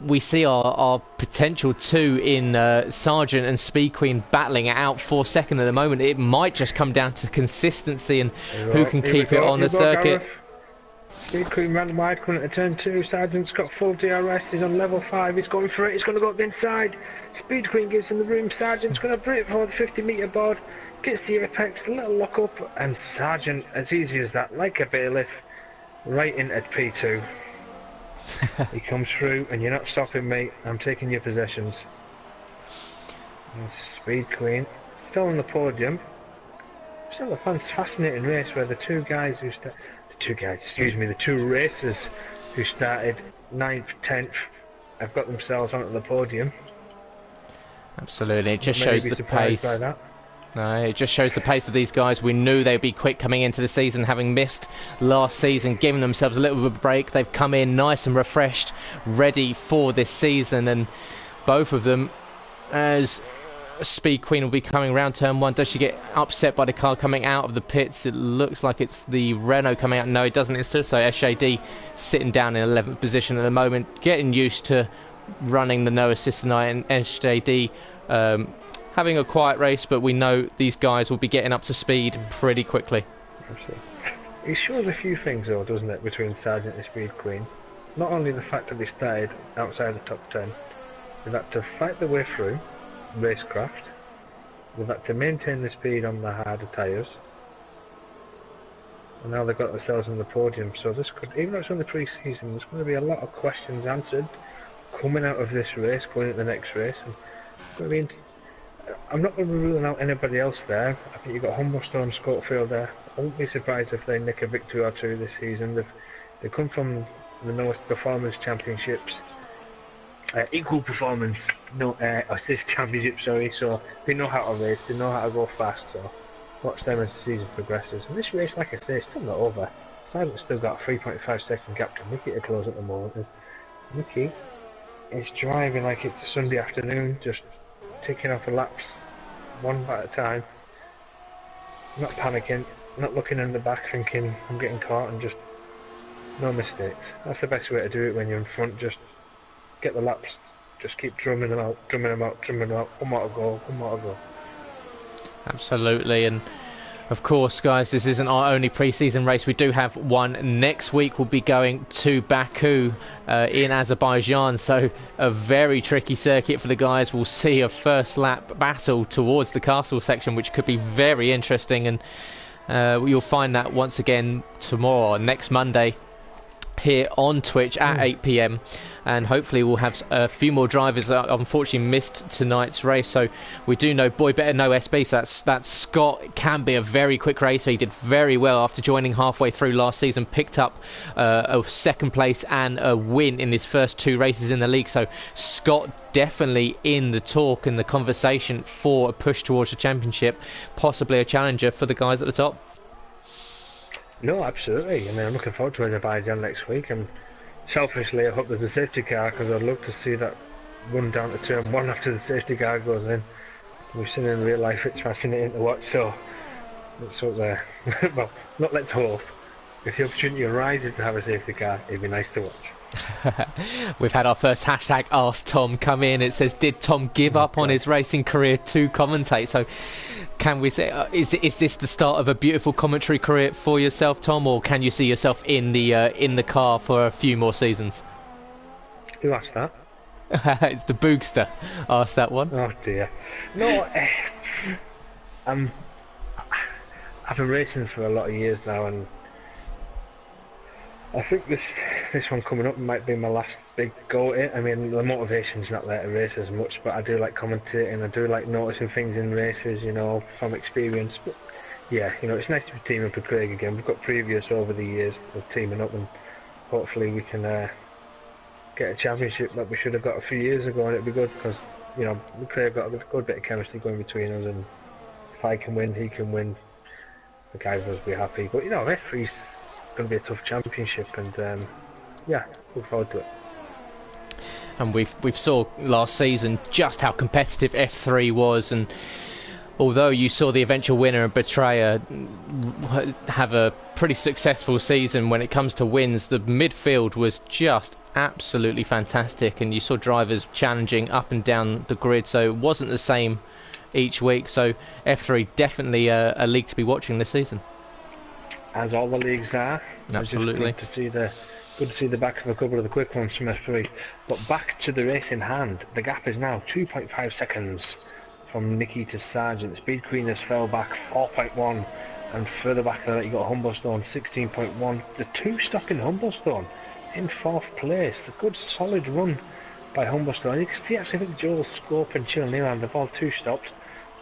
we see our potential two in Sargent and Speed Queen battling it out for second at the moment. It might just come down to consistency and who can keep it on the circuit. Gareth. Speed Queen ran wide, coming into turn 2. Sargent's got full DRS, he's on level 5, he's going for it, he's going to go up the inside. Speed Queen gives him the room, Sargent's going to bring it for the 50-metre board, gets the apex, a little lock up, and Sargent, as easy as that, like a bailiff, right into P2. He comes through, and you're not stopping me. I'm taking your possessions. And Speed Queen still on the podium. Still a fascinating race where the two racers who started 9th, 10th have got themselves onto the podium. Absolutely, it just shows the pace. No, it just shows the pace of these guys. We knew they'd be quick coming into the season, having missed last season, giving themselves a little bit of a break. They've come in nice and refreshed, ready for this season, and both of them, as Speed Queen will be coming around turn 1. Does she get upset by the car coming out of the pits? It looks like it's the Renault coming out. No, it doesn't. It's so SJD sitting down in 11th position at the moment, getting used to running the no assist tonight, and SJD having a quiet race, but we know these guys will be getting up to speed pretty quickly. Absolutely. It shows a few things though, doesn't it, between Sargent and Speed Queen. Not only the fact that they started outside the top 10, they've had to fight their way through racecraft, they've had to maintain the speed on the harder tyres, and now they've got themselves on the podium. So this could, even though it's only pre-season, there's going to be a lot of questions answered coming out of this race, going into the next race. And it's going to be I'm not going to be ruling out anybody else there. I think you've got Humblestone, Scottfield there. I won't be surprised if they nick a victory or two this season. They come from the No Performance Championships, Equal Performance No Assist Championship, sorry. So they know how to race, they know how to go fast. So watch them as the season progresses. And this race, like I say, is still not over. Sargent's still got a 3.5 second gap to Nikki to close at the moment. Nikki is driving like it's a Sunday afternoon, just ticking off the laps one at a time. not panicking, not looking in the back thinking I'm getting caught, and just no mistakes. That's the best way to do it when you're in front. Just get the laps, just keep drumming them out, drumming them out, drumming them out. One more to go, one more to go. Absolutely, and of course, guys, this isn't our only pre-season race. We do have one next week. We'll be going to Baku in Azerbaijan, so a very tricky circuit for the guys. We'll see a first lap battle towards the castle section, which could be very interesting, and you'll find that once again tomorrow, next Monday, here on Twitch at 8 p.m. and hopefully we'll have a few more drivers that unfortunately missed tonight's race. So we do know Boy Better Know SB, so that's Scott. Can be a very quick racer. He did very well after joining halfway through last season, picked up a second place and a win in his first 2 races in the league. So Scott definitely in the talk and the conversation for a push towards the championship, possibly a challenger for the guys at the top. No, absolutely. I mean, I'm looking forward to Azerbaijan next week, and selfishly I hope there's a safety car, because I'd love to see that run down to turn 1 after the safety car goes in. We've seen it in real life, it's fascinating to watch, so let's hope there. Well, not let's hope. If the opportunity arises to have a safety car, it'd be nice to watch. We've had our first hashtag Ask Tom come in. It says, did Tom give up on his racing career to commentate? So can we say, is this the start of a beautiful commentary career for yourself, Tom, or can you see yourself in the car for a few more seasons? Who asked that? It's the Boogster asked that one. Oh dear. No, I've been racing for a lot of years now, and I think this one coming up might be my last big go at it. I mean, the motivation's not there to race as much, but I do like commentating. I do like noticing things in races, you know, from experience. But yeah, you know, it's nice to be teaming up with Craig again. We've got previous over the years of teaming up, and hopefully we can get a championship that we should have got a few years ago, and it'd be good because, you know, Craig got a good bit of chemistry going between us, and if I can win, he can win. The guys must be happy. But you know, F3's going to be a tough championship, and yeah, look forward to it. And we've saw last season just how competitive F3 was, and although you saw the eventual winner and Betrayer have a pretty successful season when it comes to wins, the midfield was just absolutely fantastic, and you saw drivers challenging up and down the grid, so it wasn't the same each week. So F3 definitely a league to be watching this season. As all the leagues are. Absolutely. Good to see the back of a couple of the quick ones from F3. But back to the race in hand. The gap is now 2.5 seconds from Nicky to Sargent. Speed Queen has fell back 4.1, and further back than that you got Humblestone 16.1. The 2 stuck in Humblestone in 4th place. A good solid run by Humblestone. You can see actually, I think Joel Scope and Chill Nealand have all 2 stopped.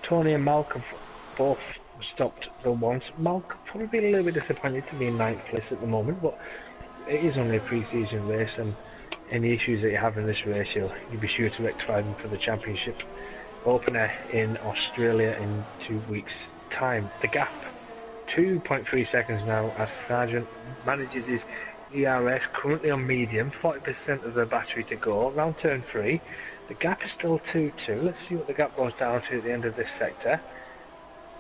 Tony and Malcolm both stopped the once. Malcolm probably be a little bit disappointed to be in 9th place at the moment, but it is only a pre-season race, and any issues that you have in this race you'll be sure to rectify them for the championship opener in Australia in 2 weeks time. The gap 2.3 seconds now as Sargent manages his ERS, currently on medium, 40% of the battery to go around turn 3. The gap is still 2-2. Let's see what the gap goes down to at the end of this sector.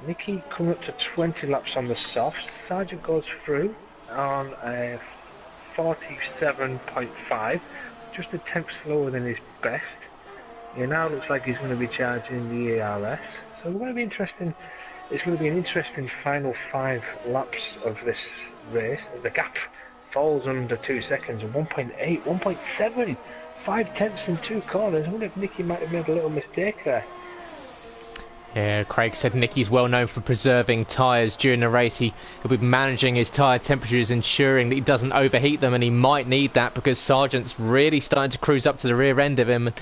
Nicky coming up to 20 laps on the softs. Sargent goes through on a 47.5, just a tenth slower than his best. It now looks like he's going to be charging the ERS. So it's going to be interesting. It's going to be an interesting final 5 laps of this race. The gap falls under 2 seconds, 1.8, 1.7, 5 tenths in 2 corners. I wonder if Nicky might have made a little mistake there. Yeah, Craig said Nicky's well known for preserving tyres during the race. He'll be managing his tyre temperatures, ensuring that he doesn't overheat them, and he might need that because Sargent's really starting to cruise up to the rear end of him.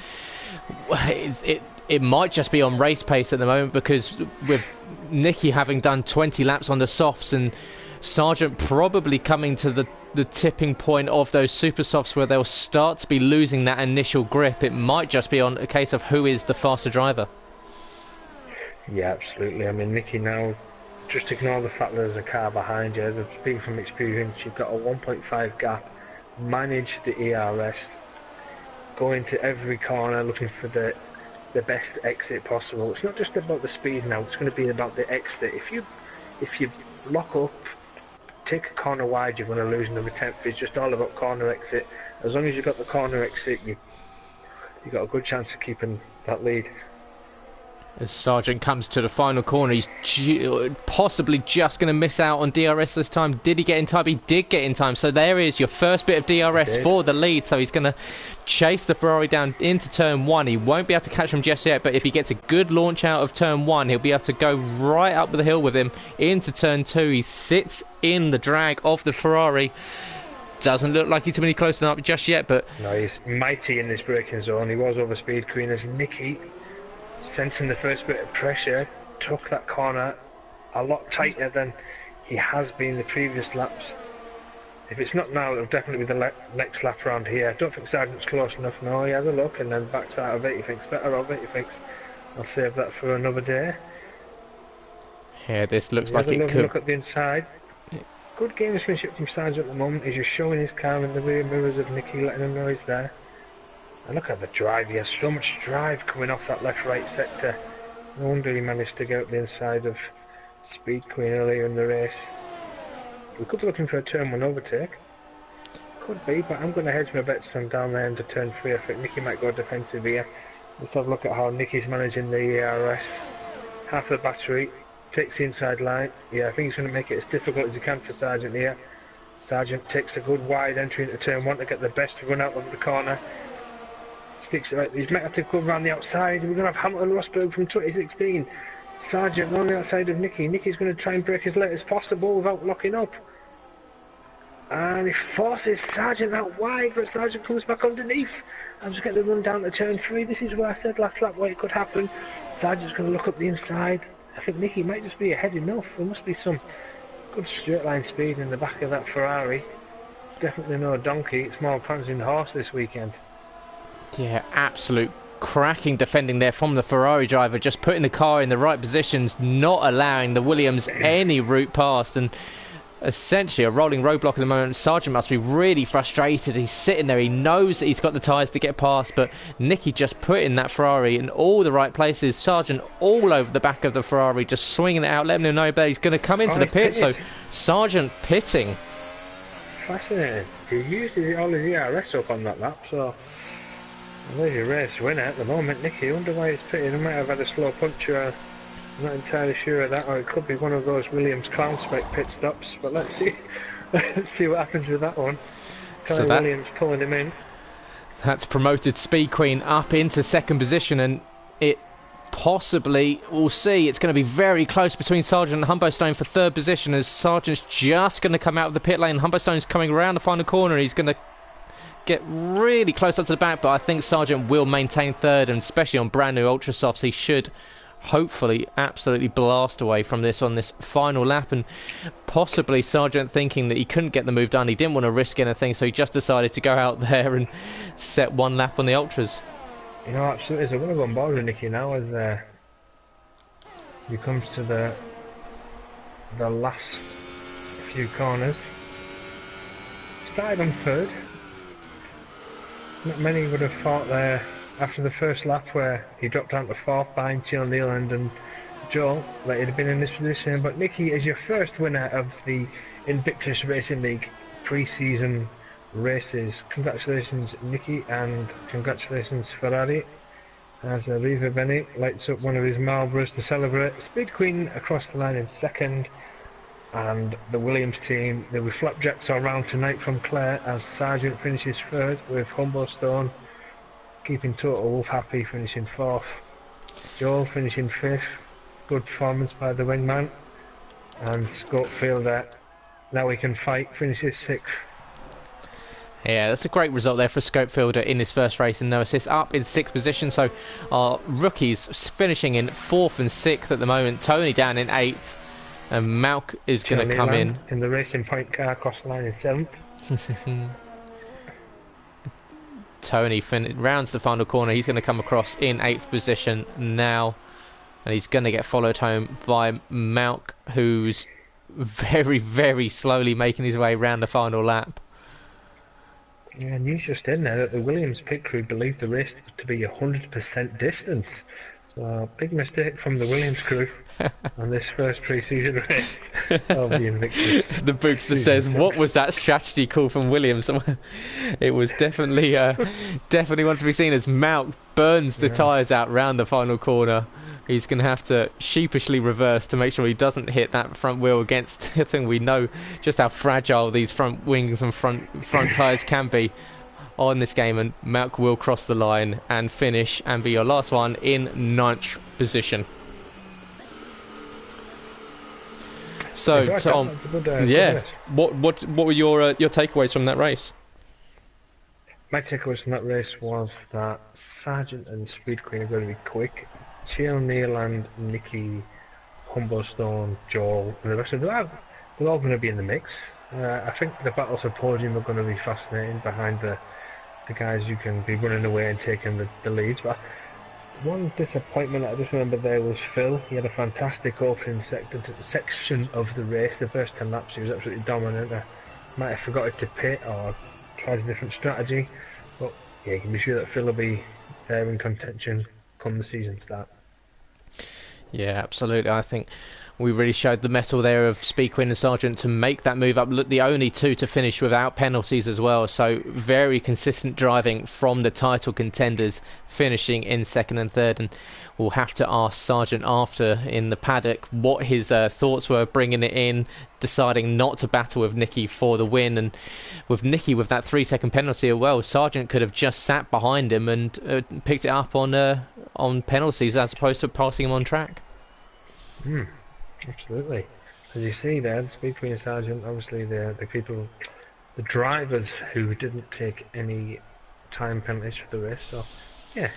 It might just be on race pace at the moment, because with Nicky having done 20 laps on the softs and Sargent probably coming to the tipping point of those super softs where they'll start to be losing that initial grip, it might just be on a case of who is the faster driver. Yeah, absolutely. I mean, Nicky now, just ignore the fact there's a car behind you. Speaking from experience, you've got a 1.5 gap, manage the ERS, go into every corner looking for the best exit possible. It's not just about the speed now, it's going to be about the exit. If you if you lock up, take a corner wide, you're going to lose number 10th. It's just all about corner exit. As long as you've got the corner exit, you've got a good chance of keeping that lead. As Sargent comes to the final corner, he's possibly just going to miss out on DRS this time. Did he get in time? He did get in time. So there is your first bit of DRS for the lead. So he's going to chase the Ferrari down into turn 1. He won't be able to catch him just yet, but if he gets a good launch out of turn 1, he'll be able to go right up the hill with him into turn 2. He sits in the drag of the Ferrari. Doesn't look like he's really close enough just yet, but... No, he's mighty in this braking zone. He was over Speed Queen as Nicky, sensing the first bit of pressure, took that corner a lot tighter than he has been the previous laps. If it's not now, it'll definitely be the next lap around here. I don't think Sargent's close enough. No, he has a look and then backs out of it. He thinks better of it. He thinks, I'll save that for another day. Yeah, this looks like it could... Look at the inside. Good gamesmanship from Sargent at the moment. He's just showing his car in the rear mirrors of Nicky, letting him know he's there. And look at the drive. He has so much drive coming off that left-right sector. No wonder he managed to get up the inside of Speed Queen earlier in the race. We could be looking for a turn 1 overtake. Could be, but I'm going to hedge my bets on down there into turn 3. I think Nicky might go defensive here. Let's have a look at how Nicky's managing the ERS. Half the battery, takes the inside line. Yeah, I think he's going to make it as difficult as he can for Sargent here. Sargent takes a good wide entry into turn 1 to get the best run out of the corner. Sticks it right. He might have to come around the outside. We're going to have Hamilton Rosberg from 2016. Sargent on the outside of Nicky. Nicky's going to try and break as late as possible without locking up. And he forces Sargent out wide, but Sargent comes back underneath. I'm just getting the run down to turn 3. This is where I said last lap where it could happen. Sargent's going to look up the inside. I think Nicky might just be ahead enough. There must be some good straight line speed in the back of that Ferrari. It's definitely no donkey. It's more prancing horse this weekend. Yeah, absolute cracking defending there from the Ferrari driver, just putting the car in the right positions, not allowing the Williams any route past, and essentially a rolling roadblock at the moment. Sargent must be really frustrated. He's sitting there, he knows that he's got the tyres to get past, but Nicky just putting that Ferrari in all the right places. Sargent all over the back of the Ferrari, just swinging it out, letting him know that he's going to come into the pit. So Sargent pitting. Fascinating. He used all his ERS up on that lap, so there's your race winner at the moment. Nicky, I wonder why he's pitting. He might have had a slow puncture. I'm not entirely sure of that, or it could be one of those Williams clown spec pit stops, but let's see. Let's see what happens with that one. So Williams pulling him in. That's promoted Speed Queen up into second position, and it possibly, we'll see, it's going to be very close between Sargent and Humbostone for third position, as Sargent's just going to come out of the pit lane. Humbostone's coming around the final corner. He's going to get really close up to the back, but I think Sargent will maintain third, and especially on brand new Ultra Softs, he should hopefully absolutely blast away from this on this final lap. And possibly Sargent thinking that he couldn't get the move done, he didn't want to risk anything, so he just decided to go out there and set one lap on the Ultras. You know, absolutely, so I'm going to go on board with Nicky now as he comes to the last few corners. Started on third. Not many would have thought there after the first lap where he dropped down to fourth behind Jill Nealand and Joel that he'd have been in this position. But Nicky is your first winner of the Invictus Racing League pre-season races. Congratulations Nicky, and congratulations Ferrari, as Riva Bennett lights up one of his Marlboros to celebrate. Speed Queen across the line in second, and the Williams team, there were flapjacks all round tonight from Claire as Sargent finishes third, with Humblestone keeping Total Wolf happy finishing fourth. Joel finishing fifth. Good performance by the wingman. And Scopefielder, now he can fight, finishes sixth. Yeah, that's a great result there for Scopefielder in his first race, and no assist, up in sixth position. So our rookies finishing in fourth and sixth at the moment. Tony down in eighth. And Malk is going to come in the Racing Point car across the line in seventh. Tony rounds the final corner. He's going to come across in eighth position now, and he's going to get followed home by Malk, who's very, very slowly making his way around the final lap. Yeah, news just in there that the Williams pit crew believed the race to be 100% distance. So, big mistake from the Williams crew on this first pre-season race of the Invictus. The Bookster says, "What was that strategy call from Williams?" It was definitely one to be seen as Mount burns the tyres out round the final corner. He's going to have to sheepishly reverse to make sure he doesn't hit that front wheel against the thing. We know just how fragile these front wings and front tyres can be on this game, and Malk will cross the line and finish and be your last one in 9th position. So Tom, yeah, what were your takeaways from that race? My takeaways from that race was that Sargent and Speed Queen are going to be quick. Jill Neal, Nikki, Humblestone, Joel, and the rest of them, they're all going to be in the mix. I think the battles of podium are going to be fascinating behind the guys who can be running away and taking the leads. But one disappointment I just remember there was Phil. He had a fantastic opening section of the race. The first 10 laps he was absolutely dominant. I might have forgotten to pit or tried a different strategy. But yeah, you can be sure that Phil will be there in contention come the season start. Yeah, absolutely. I think we really showed the mettle there of Speed Queen and Sargent to make that move up. Look, the only two to finish without penalties as well. So very consistent driving from the title contenders, finishing in 2nd and 3rd. And we'll have to ask Sargent after in the paddock what his thoughts were bringing it in, deciding not to battle with Nicky for the win. And with Nicky with that 3-second penalty as well, Sargent could have just sat behind him and picked it up on penalties as opposed to passing him on track. Absolutely. As you see there, the Speed Queen and Sargent, obviously the people, the drivers who didn't take any time penalties for the race. So yeah,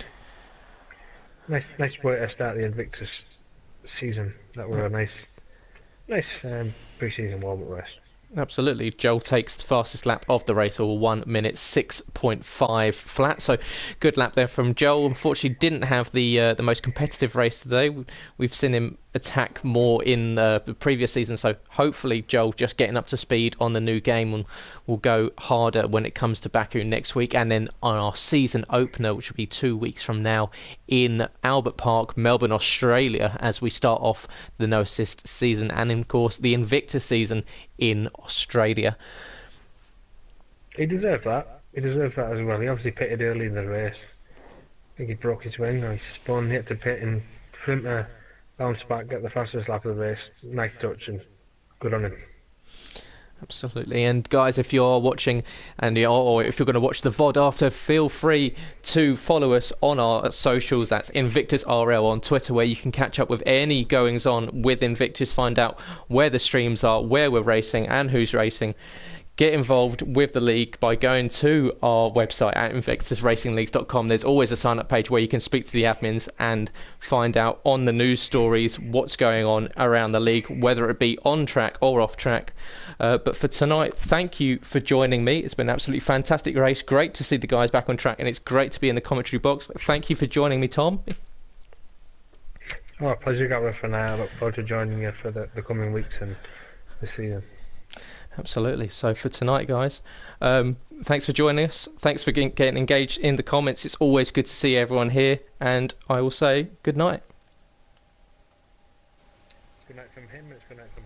nice way to start the Invictus season. That were a nice pre-season warm-up race. Absolutely. Joel takes the fastest lap of the race, or 1 minute 6.5 flat. So good lap there from Joel. Unfortunately, didn't have the most competitive race today. We've seen him attack more in the previous season. So hopefully, Joel just getting up to speed on the new game will go harder when it comes to Baku next week, and then on our season opener, which will be 2 weeks from now in Albert Park, Melbourne, Australia, as we start off the No Assist season, and of course the Invictus season in Australia. He deserved that. He deserved that as well. He obviously pitted early in the race. I think he broke his wing, or he spun, hit the pit, and for him to bounce back, get the fastest lap of the race, nice touch, and good on him. Absolutely. And guys, if you're watching or if you're going to watch the VOD after, feel free to follow us on our socials. That's Invictus RL on Twitter, where you can catch up with any goings on with Invictus, find out where the streams are, where we're racing and who's racing. Get involved with the league by going to our website at invictusracingleagues.com. There's always a sign-up page where you can speak to the admins and find out on the news stories what's going on around the league, whether it be on track or off track. But for tonight, thank you for joining me. It's been an absolutely fantastic race. Great to see the guys back on track, and it's great to be in the commentary box. Thank you for joining me, Tom. Oh, pleasure, Gavin, for now. I look forward to joining you for the coming weeks and the season. Absolutely. So for tonight, guys, thanks for joining us. Thanks for getting engaged in the comments. It's always good to see everyone here, and I will say good night. Good night from him, it's good night from